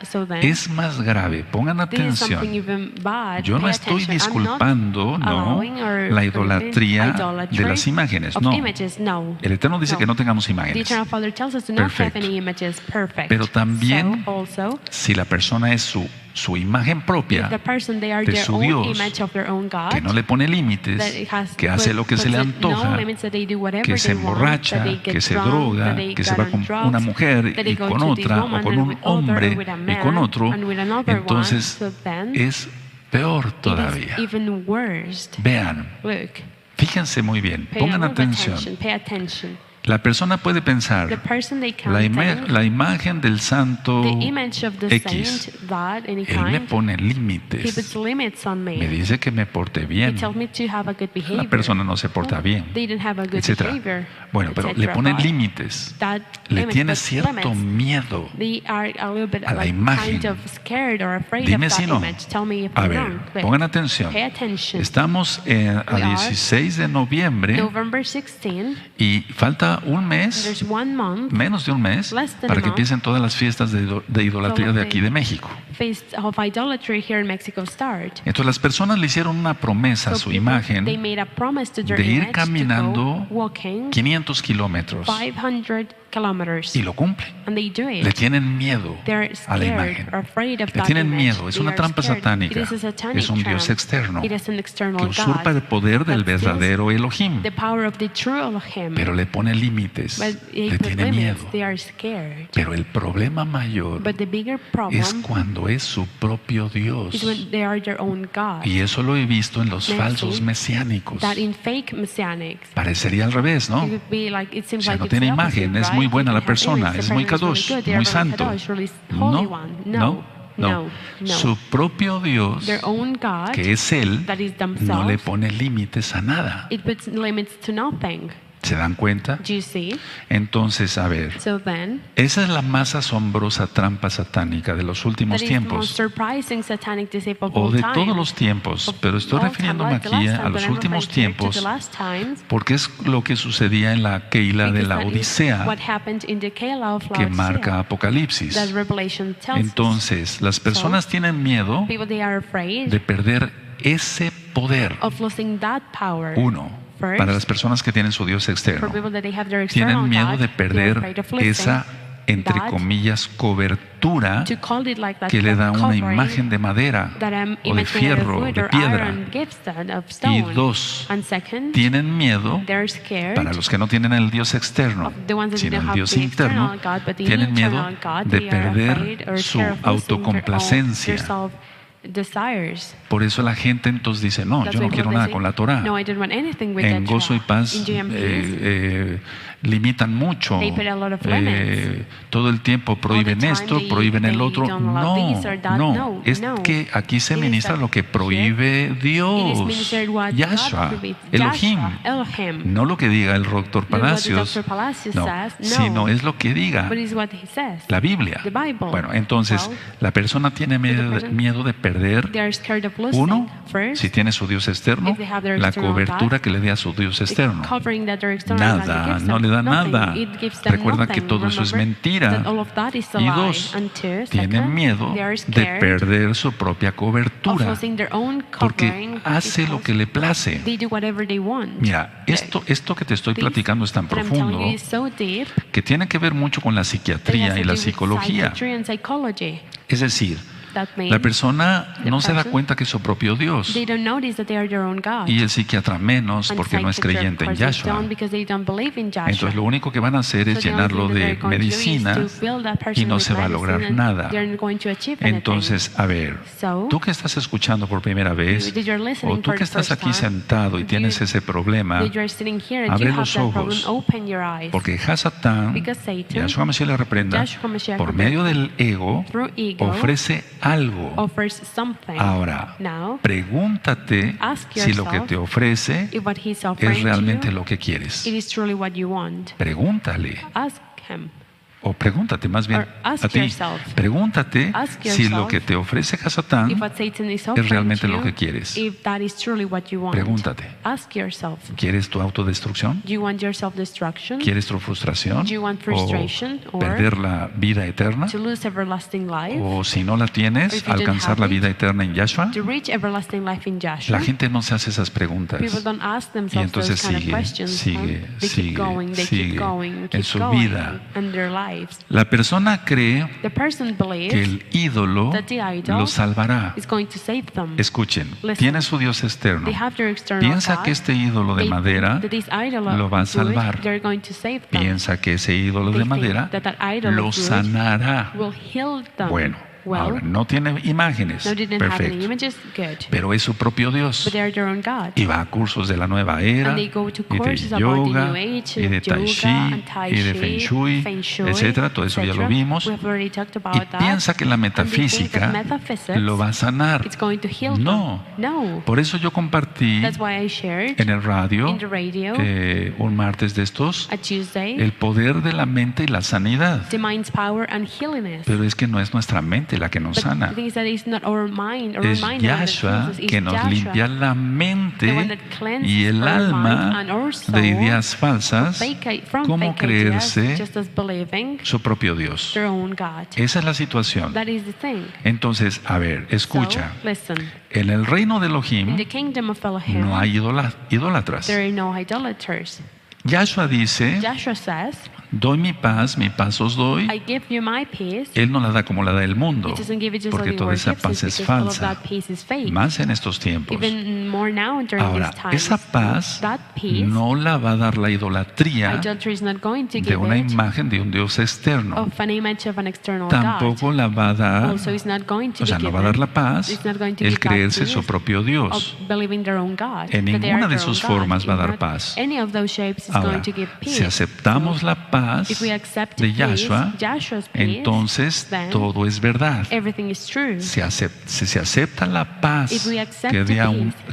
So then,
es más grave, pongan
this is something
atención.
even bad.
Yo no
Pay
estoy
attention. I'm not
disculpando, no,
allowing or
la
prohibiting
idolatría
idolatry
de las imágenes,
of
no.
images, no.
El Eterno dice
No.
que no tengamos
The
imágenes.
Eternal Father tells us to not
Perfecto.
have any images. Perfect.
Pero también,
So also,
si la persona es su su imagen propia
the person, they are
de
their
su
own
Dios,
image of their own God,
que no le pone
that
límites,
it has
que hace lo que se le
no
antoja,
limits, that they do whatever
que se
they want, that
emborracha,
they get
que se
drunk,
droga,
that they
que se
get
va
on
con
drugs,
una mujer
that they
y
go
con
to this
otra,
woman
o con
and
un
with other,
hombre
with a
y con
man,
otro,
and with another
entonces
one. So then,
es peor
it
todavía.
is even worse.
Vean,
Look,
fíjense muy bien,
pay a
pongan
little
atención.
attention, pay attention.
La persona puede
The
pensar,
person they
la,
can think,
la imagen del santo
the image of the
X,
saint, that any
él me
kind,
pone
he
límites,
puts limits on
me
me.
dice que me porte
He
bien,
tells me to have a good
la
behavior.
persona no se porta bien,
They didn't have a good
etc.
behavior.
Bueno, pero
etc.,
le pone
but
límites,
that
le
limits,
tiene
but
cierto
limits.
miedo.
They are a little bit
a la
like
imagen.
kind of scared or afraid
Dime
of
si
that
no.
image. Tell me if
A
I'm
ver,
wrong. Look,
pongan atención.
pay attention.
Estamos a
We are
16 de noviembre
November 16,
y falta un mes,
there's 1 month,
menos de un mes,
Less than
para
a
que
month.
empiecen todas las fiestas de idolatría de aquí de México.
Feast of idolatry here in Mexico start.
Entonces las personas le hicieron una promesa a
So
su
people,
imagen
they made a promise to their
de ir
image
caminando
to go walking
500 kilómetros
500 kilometers,
y lo cumple.
and they do
Le
it.
tienen miedo
They're
a la
scared
imagen.
or afraid of
Le
that
tienen
image.
miedo. Es
They
una
are
trampa
scared.
satánica.
It is a satanic
Es un Dios
trap.
externo
It is an external
que usurpa
God
el poder del
that steals
verdadero Elohim,
the power of the true Elohim.
pero le pone límites,
But they
le
put
tiene
limits.
miedo.
They are scared.
Pero el problema mayor
But the bigger
es
problem
cuando es su propio Dios.
is when they are their own God.
Y eso lo he visto en los
Let's
falsos
see
mesiánicos.
That in fake messianics,
Parecería al revés, ¿no?
it would be like, it
O
seems
sea,
like
no
it's
tiene
the opposite,
imagen, es
right?
muy buena
They
la
have
persona,
image,
es
the
muy
person is
kadosh,
really good, they are
muy
really
santo.
kadosh, really holy one.
No.
No.
Su propio Dios,
Their own God,
que es Él,
that is
no le
themselves,
pone límites a nada.
it puts limits to nothing.
¿Se dan cuenta?
Do you see?
Entonces, a ver,
So then,
esa es la más asombrosa trampa satánica de los últimos
that is the most
tiempos,
surprising satanic deceit of
o
all
de
time.
todos los tiempos,
Of
pero estoy
all time,
refiriéndome
like the
aquí
last
a
time,
los
but I'm
últimos
referring here to
tiempos,
the last times,
porque es lo que sucedía en la Keila de
because
la
that is
Odisea,
what happened in the Keilah of
que
Laodicea,
marca Apocalipsis.
that Revelation tells us.
Entonces, las personas tienen miedo
People, they are afraid
de perder ese poder.
of losing that power.
Uno,
First,
para las personas que tienen su Dios
for
externo,
people that they have their external
tienen miedo
God,
de
they are
perder
afraid of losing
esa, entre
that,
comillas, cobertura
to call it like that,
que le da una
covering
imagen de madera
that
o de fierro,
wood
de
or
piedra.
iron gives that of
Y
stone.
dos,
And second,
tienen miedo,
they're scared
para los que no tienen el Dios externo,
of the ones that
sino
don't
el
have
Dios
the
interno,
external God, but the
tienen miedo
internal God,
de
they are afraid
perder
or
su
scared of losing their
autocomplacencia.
desires.
Por eso la gente entonces dice, no,
That's
yo no
why
quiero
people
nada
say,
con la Torah.
No, I don't want anything with
En
that
Gozo y
Torah.
Paz
In Joy and Peace,
limitan mucho,
they put a lot of limits.
todo el tiempo prohíben
time
esto,
they-
prohíben el
they
otro.
don't allow this or that.
No, es
No.
que aquí se
It is
ministra
that
lo que
here
prohíbe
it is
Dios,
ministered what
Yahshua,
God prohibits.
Elohim.
Yahshua, Elohim.
No lo que diga el doctor
Not what the
Palacios,
Dr. Palacios
no,
says, no.
sino es lo que diga
But it's what he says.
la Biblia.
The Bible.
Bueno, entonces
Well,
la persona tiene
person-
miedo de perder.
They are scared of losing.
Uno,
First,
si tiene su Dios externo,
if they have their
la
external
cobertura
God,
que le dé a su Dios
the
externo.
covering that their external God
Nada,
gives
no
them,
le da
nothing.
nada.
It gives them
Recuerda que
nothing.
todo eso es
Remember
mentira.
that all of that is a
Y
lie.
dos,
And two,
tienen
second,
miedo
they are
de
scared
perder su propia
of
cobertura,
losing their own
porque
covering
hace lo
because
que le place.
they do whatever they want.
Mira, esto que te estoy
This
platicando es tan
that I'm telling
profundo
you is so deep
que tiene que ver mucho con la
that it has
psiquiatría
to
y
do
la
with
psicología.
psychiatry and psychology.
Es decir,
That means
la persona
the
no se da
person,
cuenta que es su propio Dios,
they don't notice that they are their own God.
y el psiquiatra menos
And
porque no es
psychiatric
creyente en
persons
Yahshua.
don't because they don't believe in Yahshua.
Entonces lo único que van a hacer es
So the only
llenarlo
thing that
de
they're going to do is
medicina
to fill that person
y no
with
se va a lograr
medicine and
nada.
they're not going to achieve anything.
Entonces, a ver,
So,
tú que estás escuchando por primera vez,
that you're listening
o tú
for
que
the
estás
first
aquí
time,
sentado y
you-
tienes ese problema,
that you're sitting here and
abre
you have
los
that problem,
ojos,
open your eyes.
porque Hasatán,
Because Satan,
Yahshua Mashiach le reprenda,
Yahshua Mashiach
por
reprenda,
medio del ego,
through ego,
ofrece algo.
offers something.
Ahora,
Now,
pregúntate
ask
si lo que
yourself
te ofrece
if what he's offering
es realmente
to you,
lo que quieres.
it is truly what you want.
Pregúntale.
Ask him.
O pregúntate más bien
Or ask
a ti.
yourself.
Pregúntate
Ask
si lo
yourself
que te ofrece Hasatán
If what Satan is offering
realmente
to
lo
you,
que quieres.
if that is truly what you want.
Pregúntate.
Ask yourself.
¿Quieres tu autodestrucción?
Do you want your self-destruction?
¿Quieres tu frustración?
Do you want frustration
¿O
or
perder la vida eterna?
to lose everlasting life?
¿O si no la
Or
tienes,
if you don't
alcanzar
have
la
it,
vida eterna en Yahshua?
To reach everlasting life in Joshua?
La gente no se hace esas preguntas.
People don't ask
Y
themselves
entonces
those kind of
sigue,
questions.
sigue,
They
sigue,
keep going, they
sigue
keep going,
en
keep
su
going
vida.
in their life. lives.
La persona cree
The person
que
believes
el ídolo
that the idol
lo salvará.
is going to save them.
Escuchen,
Listen.
tiene su Dios externo.
They have their external
Piensa
God.
que este ídolo de
They think
madera
that this idol
lo va a
of wood,
salvar.
they're going to save them.
Piensa que ese ídolo
They
de
think
madera
that idol
lo
of wood
sanará.
will heal them.
Bueno,
Well,
ahora no tiene imágenes.
no, didn't have any
Perfecto.
images. Good.
Pero es su propio Dios.
But they're their own God.
Y va a cursos de la nueva era,
And they go to
y
courses
de
about the
yoga,
New Age,
y de
yoga,
Tai Chi,
and Tai
y de
Chi,
Feng Shui,
Feng Shui,
etcétera. Todo eso ya lo
etc.
vimos.
We have already talked about
Y
that.
piensa que la
And they think
metafísica
that metaphysics,
lo va a sanar.
it's going to heal
No.
them. No.
Por eso yo compartí
That's why I shared
en el radio
in the radio
un martes de estos
a Tuesday
el poder de la mente y la sanidad.
the mind's power and healiness.
Pero es que no es nuestra mente la que nos
But
sana.
the thing is that it's not our mind,
Es Yahshua que nos limpia la mente y el alma de ideas falsas, como creerse
just as believing
su propio Dios.
their own God.
Esa es la situación.
That is the thing.
Entonces, a ver, escucha.
So, listen.
En el reino de
In
Elohim
the kingdom of Elohim,
no hay idólatras.
there are no idolaters.
Yahshua dice,
Joshua says,
doy mi paz os doy.
I give you my peace.
Él no la da como la da el mundo,
He doesn't give it just
porque
like the
toda
world
esa
gives
paz
it,
es
because all of
falsa,
that peace is fake.
más en estos tiempos.
Even more now during
Ahora,
these times.
esa paz
That peace,
no la va a dar la idolatría
idolatry is not going to
de
give
una
it
imagen de un Dios externo.
of an image of an external
Tampoco
God.
la va a dar,
Also, it's not going to
o sea,
be
no va a
given.
dar la paz
It's not going to
el
give that
creerse su
peace
propio Dios.
of believing their own God.
En
that they
ninguna
are
de
their own
sus
God.
formas va a
In
dar
not
paz.
Any of those shapes is
Ahora,
going to give peace.
si aceptamos
So,
la
if
paz
we accept
de
peace,
Yahshua,
Joshua's peace,
entonces
then
todo es verdad.
everything is true.
Si se acepta la
If
paz
we accept
que
the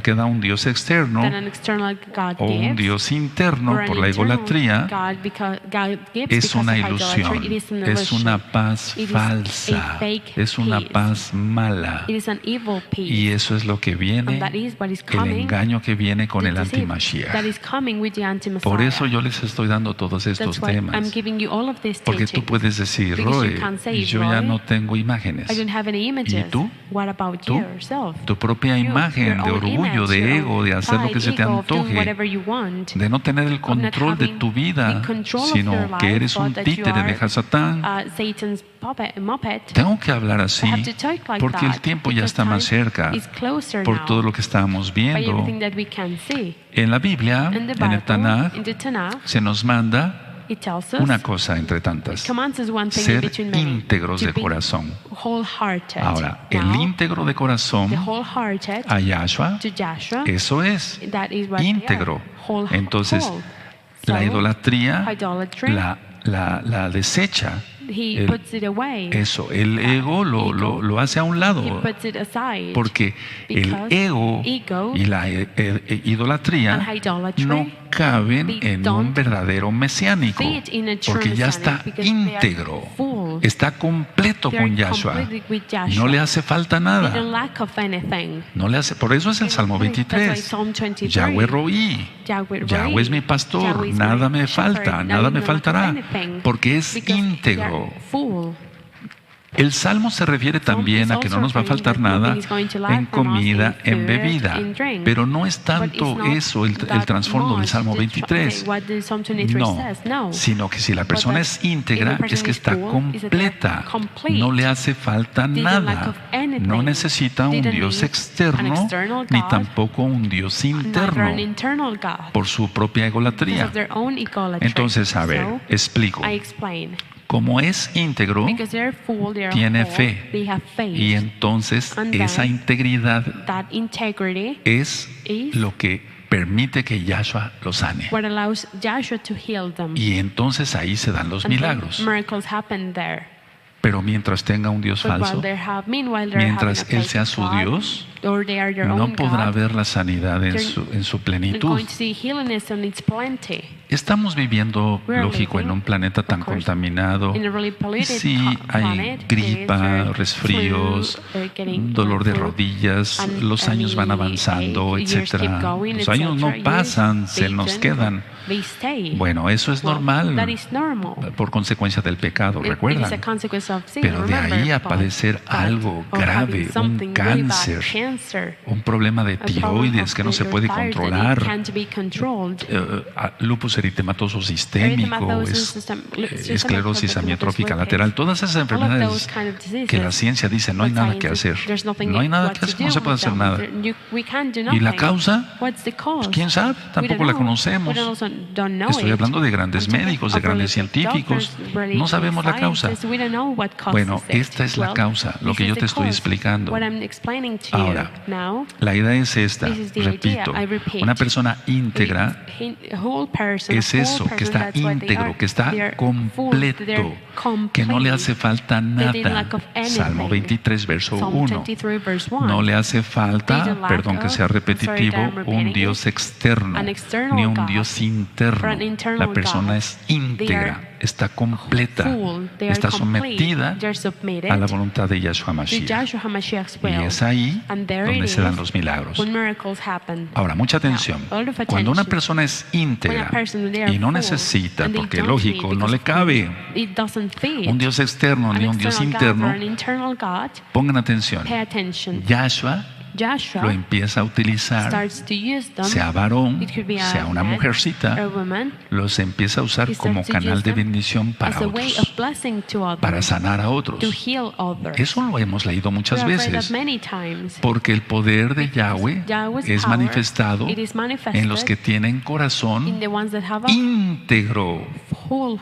que da un Dios externo
That an external God
o un
gives,
Dios interno
or an
por la
internal
idolatría,
God because God gives
es
because
una
of idolatry,
ilusión,
it is an
es
illusion.
una paz
It is
falsa,
a fake
es una
peace.
paz mala.
It is an evil peace.
Y eso es lo que viene,
And that is what is
el
coming,
engaño que viene con
the
el
deceit
anti-Mashiach.
that is coming with the anti-Messiah.
Por eso yo les estoy dando todos estos
That's why I'm
temas.
giving you all of these
Porque tú
teachings.
puedes decir,
Because you
Roy,
can say,
yo ya
Roy,
no tengo imágenes.
I don't have any images.
¿Y tú?
What about
¿Tú?
yourself?
Tu propia
You,
imagen
your
de
own
orgullo,
image,
de
your
ego,
own
de hacer lo que
pride,
se te
ego of doing
antoje,
whatever you want,
de no tener el
of not
control de
having
tu vida,
the control of
sino
your
que
life,
eres un
but that you
títere de
are,
Hasatán.
Satan's muppet.
Tengo que hablar
I
así
have to talk like
porque el
that,
tiempo ya
because
está más
time
cerca
is closer
por
now,
todo lo que estamos
by
viendo.
everything that we can see.
En la Biblia,
In the
en
Bible,
el Tanaj,
in the Tanakh,
se nos manda
it tells us,
una cosa entre tantas:
commands us one thing in
ser
between many,
íntegros
to
de
be
corazón.
wholehearted.
Ahora,
Now,
el íntegro de corazón
the wholehearted
a Yahshua,
to Joshua,
eso es
that is what
íntegro.
they are,
Entonces,
whole.
la
So,
idolatría
idolatry,
la desecha.
he
el-
puts it away.
Eso, el ego lo hace a un
He
lado.
puts it aside.
Porque el
Because
ego
ego
y la idolatría
and idolatry,
no caben
they
en un
don't
verdadero mesiánico,
fit in a true
porque ya
messianic,
está
because they are
íntegro,
full.
está completo
They are
con Yahshua.
completely with Joshua.
No le hace falta
They don't
nada.
lack of anything.
No le hace, por eso es el Salmo
That's why
23.
Psalm 23.
Yahweh Roí.
Yahweh
Yahweh es mi pastor,
Yahweh is
nada
my
me
shepherd,
falta, nada me
lack of
faltará,
anything,
porque es
because they
íntegro.
are full.
El Salmo se refiere también a que no nos va a faltar nada en comida, en bebida, pero no es tanto eso el trasfondo del Salmo 23, no, sino que si la persona es íntegra es que está completa, no le hace falta nada, no necesita un Dios externo ni tampoco un Dios interno por su propia egolatría. Entonces, a ver, explico. Como es íntegro, tiene fe. Y entonces esa integridad es lo que permite que Yahshua lo sane. Y entonces ahí se dan los milagros. Pero mientras tenga un Dios falso, mientras Él sea su Dios, no podrá ver la sanidad en su plenitud. Estamos viviendo, lógico, en un planeta tan contaminado. Y sí, hay gripa, resfríos, dolor de rodillas, los años van avanzando, etc. Los años no pasan, se nos quedan. Bueno, eso es normal por consecuencia del pecado, recuerda. Pero de ahí a padecer algo grave, un cáncer, un problema de tiroides que no se puede controlar, lupus eritematoso sistémico, esclerosis amiotrófica lateral, todas esas enfermedades que la ciencia dice no hay nada que hacer. No hay nada que hacer, no se puede hacer nada. ¿Y la causa? Pues, ¿quién sabe? Tampoco la conocemos. Estoy hablando de grandes médicos, de grandes científicos. No sabemos la causa. Bueno, esta es la causa, lo que yo te estoy explicando. Ahora, la idea es esta, repito, una persona íntegra es eso, que está íntegro, que está completo, que no le hace falta nada. Salmo 23, verso 1. No le hace falta, perdón que sea repetitivo, un Dios externo, ni un Dios interno. La persona es íntegra, está completa, está sometida a la voluntad de Yahshua Mashiach. Y es ahí donde se dan los milagros. Ahora, mucha atención. Cuando una persona es íntegra y no necesita, porque lógico, no le cabe un Dios externo ni un Dios interno, pongan atención. Yahshua lo empieza a utilizar, sea varón, sea una mujercita, los empieza a usar como canal de bendición para otros, para sanar a otros. Eso lo hemos leído muchas veces, porque el poder de Yahweh es manifestado en los que tienen corazón íntegro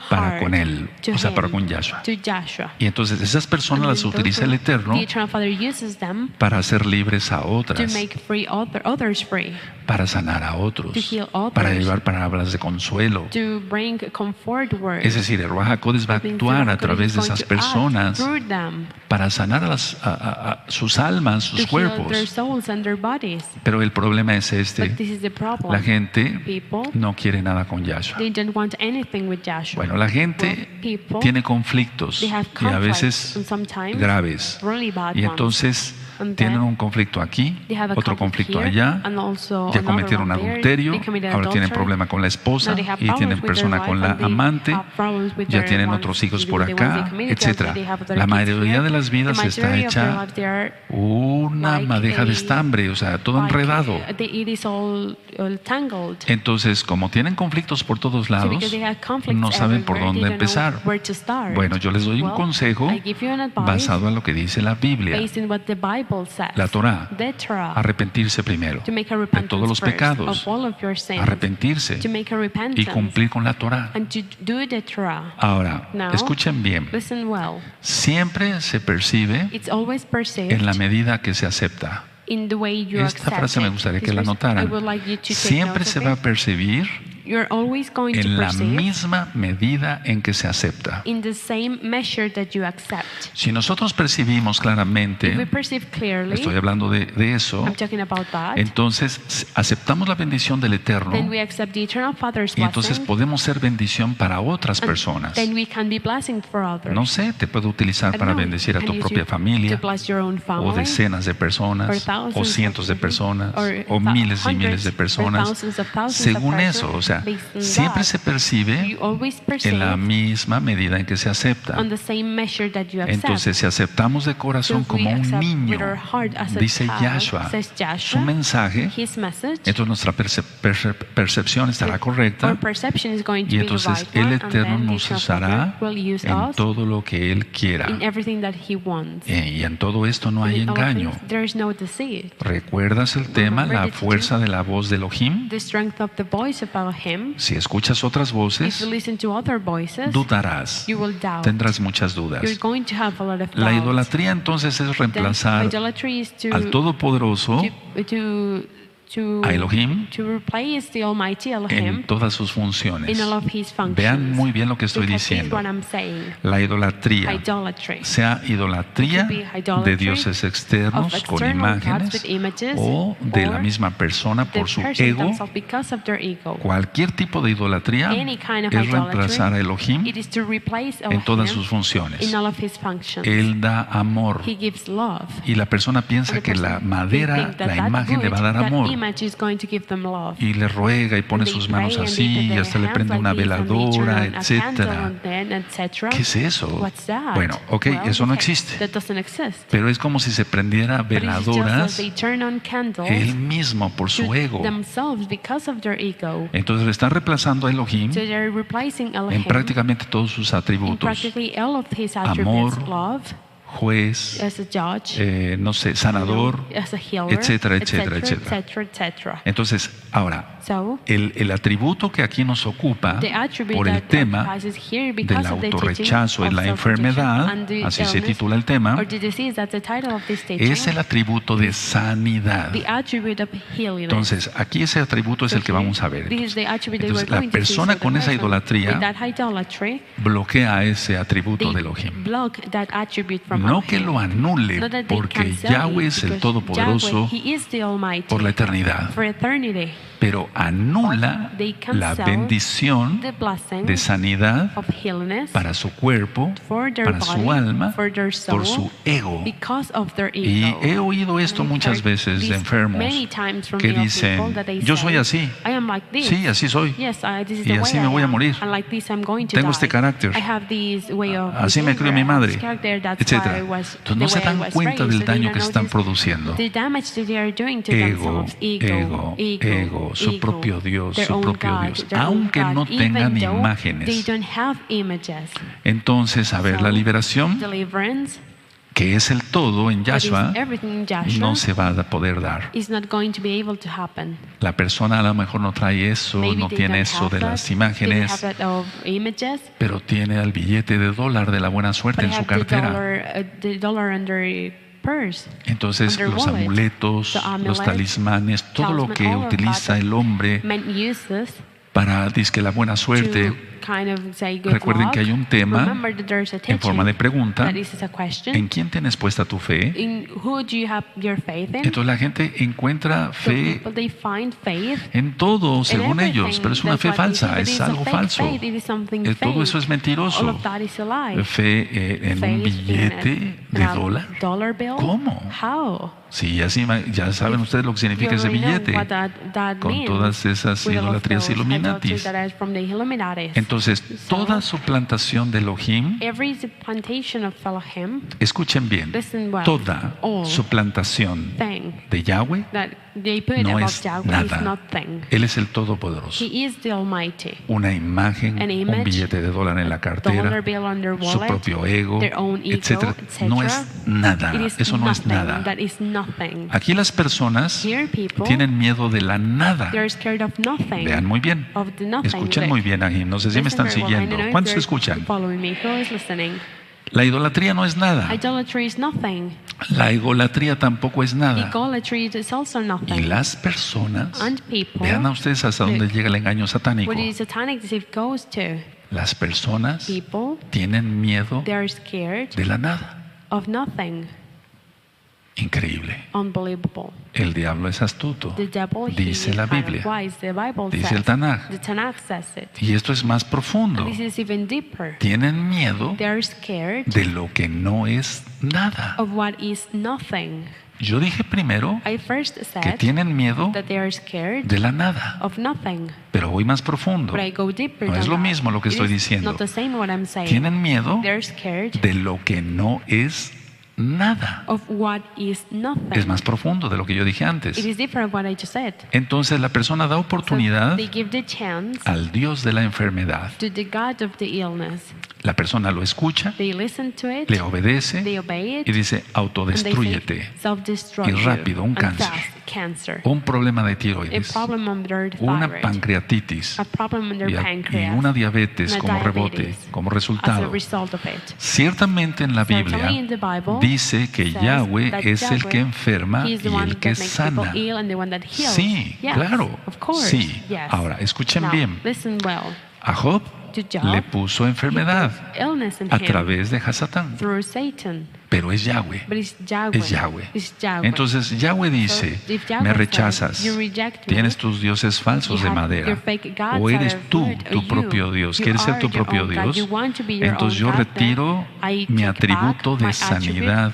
para con Él, o sea, para con Yahshua. Y entonces esas personas las utiliza el Eterno para hacer libres a otras, para sanar a otros, para llevar palabras de consuelo. Es decir, el Ruach HaKodesh va a actuar a través de esas personas para sanar a sus almas, sus cuerpos. Pero el problema es este: la gente no quiere nada con Yahshua. Bueno, la gente tiene conflictos y a veces graves, y entonces tienen un conflicto aquí, otro conflicto allá, ya cometieron adulterio, ahora tienen problema con la esposa y tienen persona con la amante, ya tienen otros hijos por acá, etc. La mayoría de las vidas está hecha una madeja de estambre, o sea, todo enredado. Entonces, como tienen conflictos por todos lados, no saben por dónde empezar. Bueno, yo les doy un consejo basado en lo que dice la Biblia, la Torah. Arrepentirse primero de todos los pecados, arrepentirse y cumplir con la Torah. Ahora, escuchen bien, siempre se percibe en la medida que se acepta. Esta frase me gustaría que la notaran. Siempre se va a percibir en la misma medida en que se acepta. Si nosotros percibimos claramente, estoy hablando de eso, entonces aceptamos la bendición del Eterno y entonces podemos ser bendición para otras personas. No sé, te puedo utilizar para bendecir a tu propia familia, o decenas de personas, o cientos de personas, o miles y miles de personas. Según eso, o sea, siempre se percibe en la misma medida en que se acepta. Entonces, si aceptamos de corazón como un niño, dice Yahshua, su mensaje, entonces nuestra percepción estará correcta y entonces el Eterno nos usará en todo lo que Él quiera. Y en todo esto no hay engaño. ¿Recuerdas el tema, la fuerza de la voz de Elohim? Si escuchas otras voces, dudarás, tendrás muchas dudas. La idolatría entonces es reemplazar al Todopoderoso, a Elohim, en todas sus funciones. Vean muy bien lo que estoy diciendo. La idolatría, sea idolatría de dioses externos con imágenes o de la misma persona por su ego, cualquier tipo de idolatría es reemplazar a Elohim en todas sus funciones. Él da amor y la persona piensa que la madera, la imagen, le va a dar amor. y le ruega y pone sus manos así y hasta le prende una veladora, etcétera. ¿Qué es eso? Bueno, ok, eso no existe. Pero es como si se prendiera veladoras él mismo por su ego. Entonces le están reemplazando a Elohim en prácticamente todos sus atributos: amor, juez, no sé, sanador, etcétera, etcétera, etcétera. Entonces, ahora, el atributo que aquí nos ocupa por el tema del autorrechazo y la enfermedad, así se titula el tema, es el atributo de sanidad. Entonces, aquí ese atributo es el que vamos a ver. Entonces, la persona con esa idolatría bloquea ese atributo de Elohim. No que lo anule, porque Yahweh es el Todopoderoso por la eternidad, pero anula la bendición de sanidad para su cuerpo, para su alma, por su ego. Y he oído esto muchas veces de enfermos que dicen: yo soy así, sí, así soy, y así me voy a morir, tengo este carácter, así me crió mi madre, etc. Entonces no se dan cuenta del daño que están produciendo. Ego, ego, ego, su propio Dios, su propio Dios, aunque no tengan imágenes. Entonces, a ver, la liberación, que es el todo en Yahshua, no se va a poder dar. La persona a lo mejor no trae eso, no tiene eso de las imágenes, pero tiene el billete de $1 de la buena suerte en su cartera. Entonces, los amuletos, los talismanes, todo lo que utiliza el hombre para disque la buena suerte. Recuerden que hay un tema en forma de pregunta: ¿en quién tienes puesta tu fe? Entonces la gente encuentra fe en todo, según ellos, pero es una fe falsa, es algo falso. Todo eso es mentiroso. Fe en un billete de $1. ¿Cómo? Sí, así ya saben ustedes lo que significa ese billete, con todas esas idolatrías Illuminatis. Entonces, toda suplantación de Elohim, escuchen bien, toda suplantación de Yahweh no es nada. Él es el Todopoderoso. Una imagen, un billete de $1 en la cartera, su propio ego, etcétera, no es nada. Eso no es nada. Aquí las personas tienen miedo de la nada. Vean muy bien, escuchen muy bien aquí. No sé si me están siguiendo. ¿Cuántos escuchan? La idolatría no es nada. La egolatría tampoco es nada. Y las personas, vean a ustedes hasta dónde llega el engaño satánico. Las personas tienen miedo de la nada. Increíble. El diablo es astuto, dice la Biblia, dice el Tanaj. Y esto es más profundo. Tienen miedo de lo que no es nada. Yo dije primero que tienen miedo de la nada, pero voy más profundo. No es lo mismo lo que estoy diciendo. Tienen miedo de lo que no es nada. Es más profundo de lo que yo dije antes. Entonces la persona da oportunidad al Dios de la enfermedad. La persona lo escucha, le obedece y dice: autodestrúyete. Y rápido, un cáncer, un problema de tiroides, una pancreatitis y una diabetes como rebote, como resultado. Ciertamente en la Biblia dice que Yahweh es el que enferma y el que sana. Sí, claro, sí. Ahora, escuchen bien. A Job le puso enfermedad a través de Hasatán. pero es Yahweh. Es Yahweh. Entonces Yahweh dice, me rechazas, tienes tus dioses falsos de madera, o eres tú tu propio Dios, quieres ser tu propio Dios, entonces yo retiro mi atributo de sanidad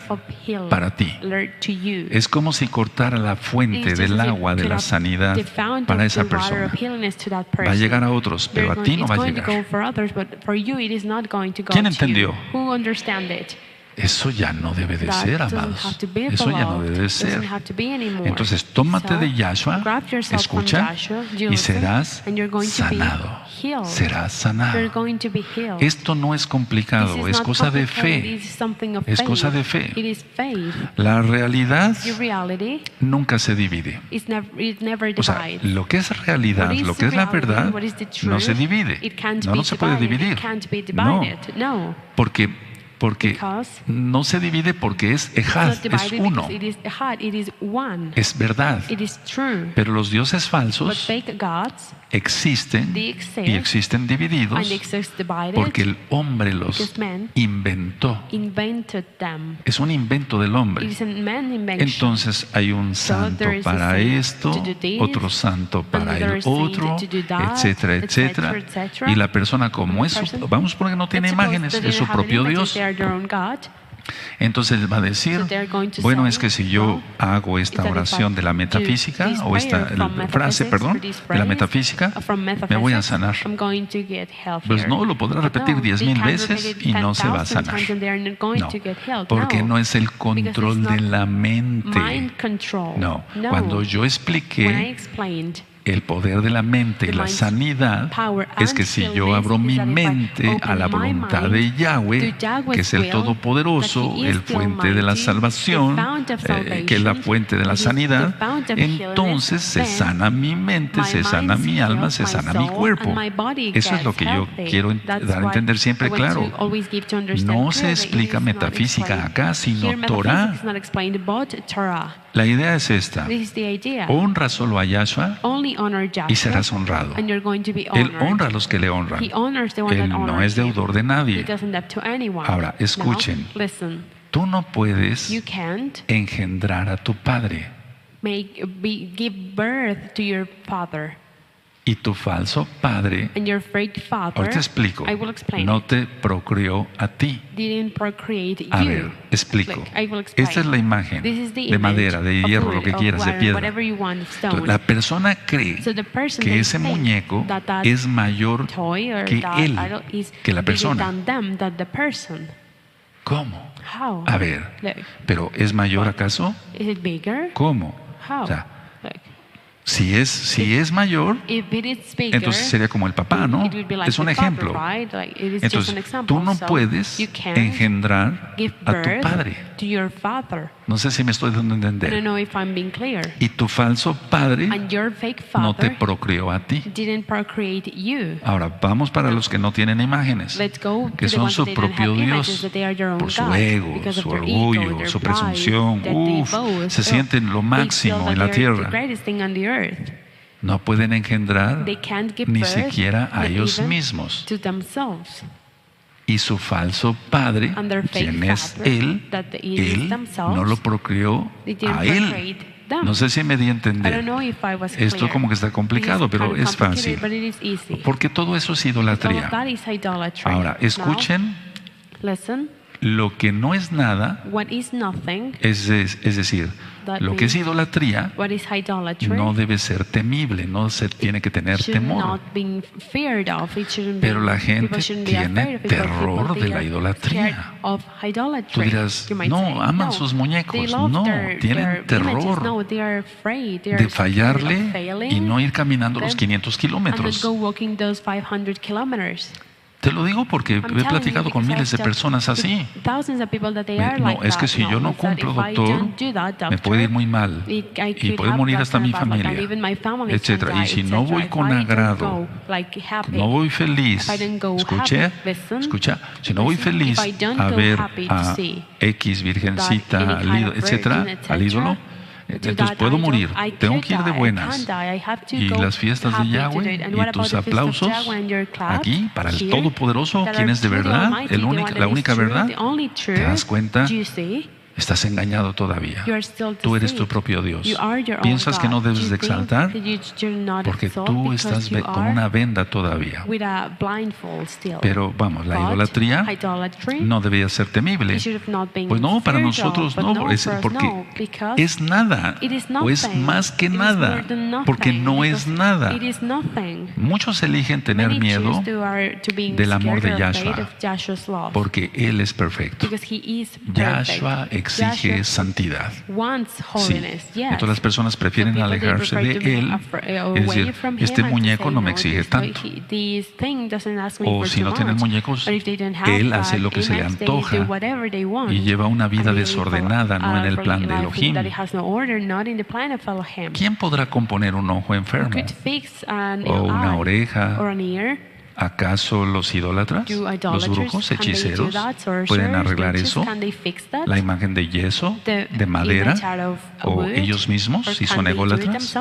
para ti. Es como si cortara la fuente del agua de la sanidad para esa persona. Va a llegar a otros, pero a ti no va a llegar. ¿Quién entendió? Eso ya no debe de ser, amados. Eso ya no debe de ser. Entonces, tómate de Yahshua, escucha, y serás sanado. Serás sanado. Esto no es complicado, es cosa de fe. Es cosa de fe. La realidad nunca se divide. O sea, lo que es realidad, lo que es la verdad, no se divide. No se puede dividir. No. Porque no se divide porque es ejad, es uno. Es verdad. Pero los dioses falsos existen y existen divididos porque el hombre los inventó. Es un invento del hombre. Entonces hay un santo para esto, otro santo para el otro, etcétera, etcétera. Y la persona como es, vamos a poner que no tiene imágenes, es su propio Dios. Entonces él va a decir, bueno, es que si yo hago esta oración de la metafísica, o esta frase, perdón, de la metafísica, me voy a sanar. Pues no, lo podrá repetir 10,000 veces y no se va a sanar. No, porque no es el control de la mente. No, cuando yo expliqué el poder de la mente y la sanidad, es que si yo abro mi mente a la voluntad de Yahweh, que es el Todopoderoso, el fuente de la salvación, que es la fuente de la sanidad, entonces se sana mi mente, se sana mi alma, se sana mi cuerpo. Eso es lo que yo quiero dar a entender siempre claro. No se explica metafísica acá, sino Torah. La idea es esta: honra solo a Yahshua y serás honrado. Él honra a los que le honran. Él no es deudor de nadie. Ahora, escuchen. Tú no puedes engendrar a tu padre. Y tu falso padre, ahorita explico, no te procreó a ti. A ver, explico. Esta es la imagen de madera, de hierro, lo que quieras, de piedra. Entonces, la persona cree que ese muñeco es mayor que él, que la persona. ¿Cómo? A ver, ¿pero es mayor acaso? ¿Cómo? O sea, si es mayor, entonces sería como el papá, ¿no? Es un ejemplo. Entonces, tú no puedes engendrar a tu padre. No sé si me estoy dando a entender. Y tu falso padre no te procreó a ti. Ahora, vamos para los que no tienen imágenes, que son su propio Dios, por su ego, su orgullo, su presunción. Se sienten lo máximo en la tierra. No pueden engendrar ni siquiera a ellos mismos. Y su falso padre, quien es él no lo procreó a él. No sé si me di a entender. Esto como que está complicado, pero es fácil. Porque todo eso es idolatría. Ahora, escuchen. Lo que no es nada, es decir, lo que es idolatría no debe ser temible, no se tiene que tener temor. Pero la gente tiene terror de la idolatría. Tú dirás, no, aman sus muñecos. No, tienen terror de fallarle y no ir caminando los 500 kilómetros. Te lo digo porque he platicado con miles de personas así. No, es que si yo no cumplo, doctor, me puede ir muy mal y puede morir hasta mi familia, etc. Y si no voy con agrado, no voy feliz, escucha, si no voy feliz a ver a X virgencita, etc., al ídolo, Entonces puedo morir, tengo que ir de buenas. Y las fiestas de Yahweh y tus aplausos aquí para el Todopoderoso, quien es de verdad, la única verdad. ¿Te das cuenta? Estás engañado todavía. Tú eres tu propio Dios. ¿Piensas que no debes de exaltar? Porque tú estás con una venda todavía. Pero vamos, la idolatría no debería ser temible. Pues no, para nosotros no, porque es nada o es más que nada, porque no es nada. Muchos eligen tener miedo del amor de Yahshua porque Él es perfecto. Yahshua exige santidad. Sí. Entonces las personas prefieren alejarse de Él. Es decir, este muñeco no me exige tanto. O si no tienen muñecos, Él hace lo que se le antoja y lleva una vida desordenada, no en el plan de Elohim. ¿Quién podrá componer un ojo enfermo? ¿O una oreja? ¿Acaso los idólatras, los brujos, hechiceros, pueden arreglar eso? ¿La imagen de yeso, de madera, o ellos mismos, si son ególatras?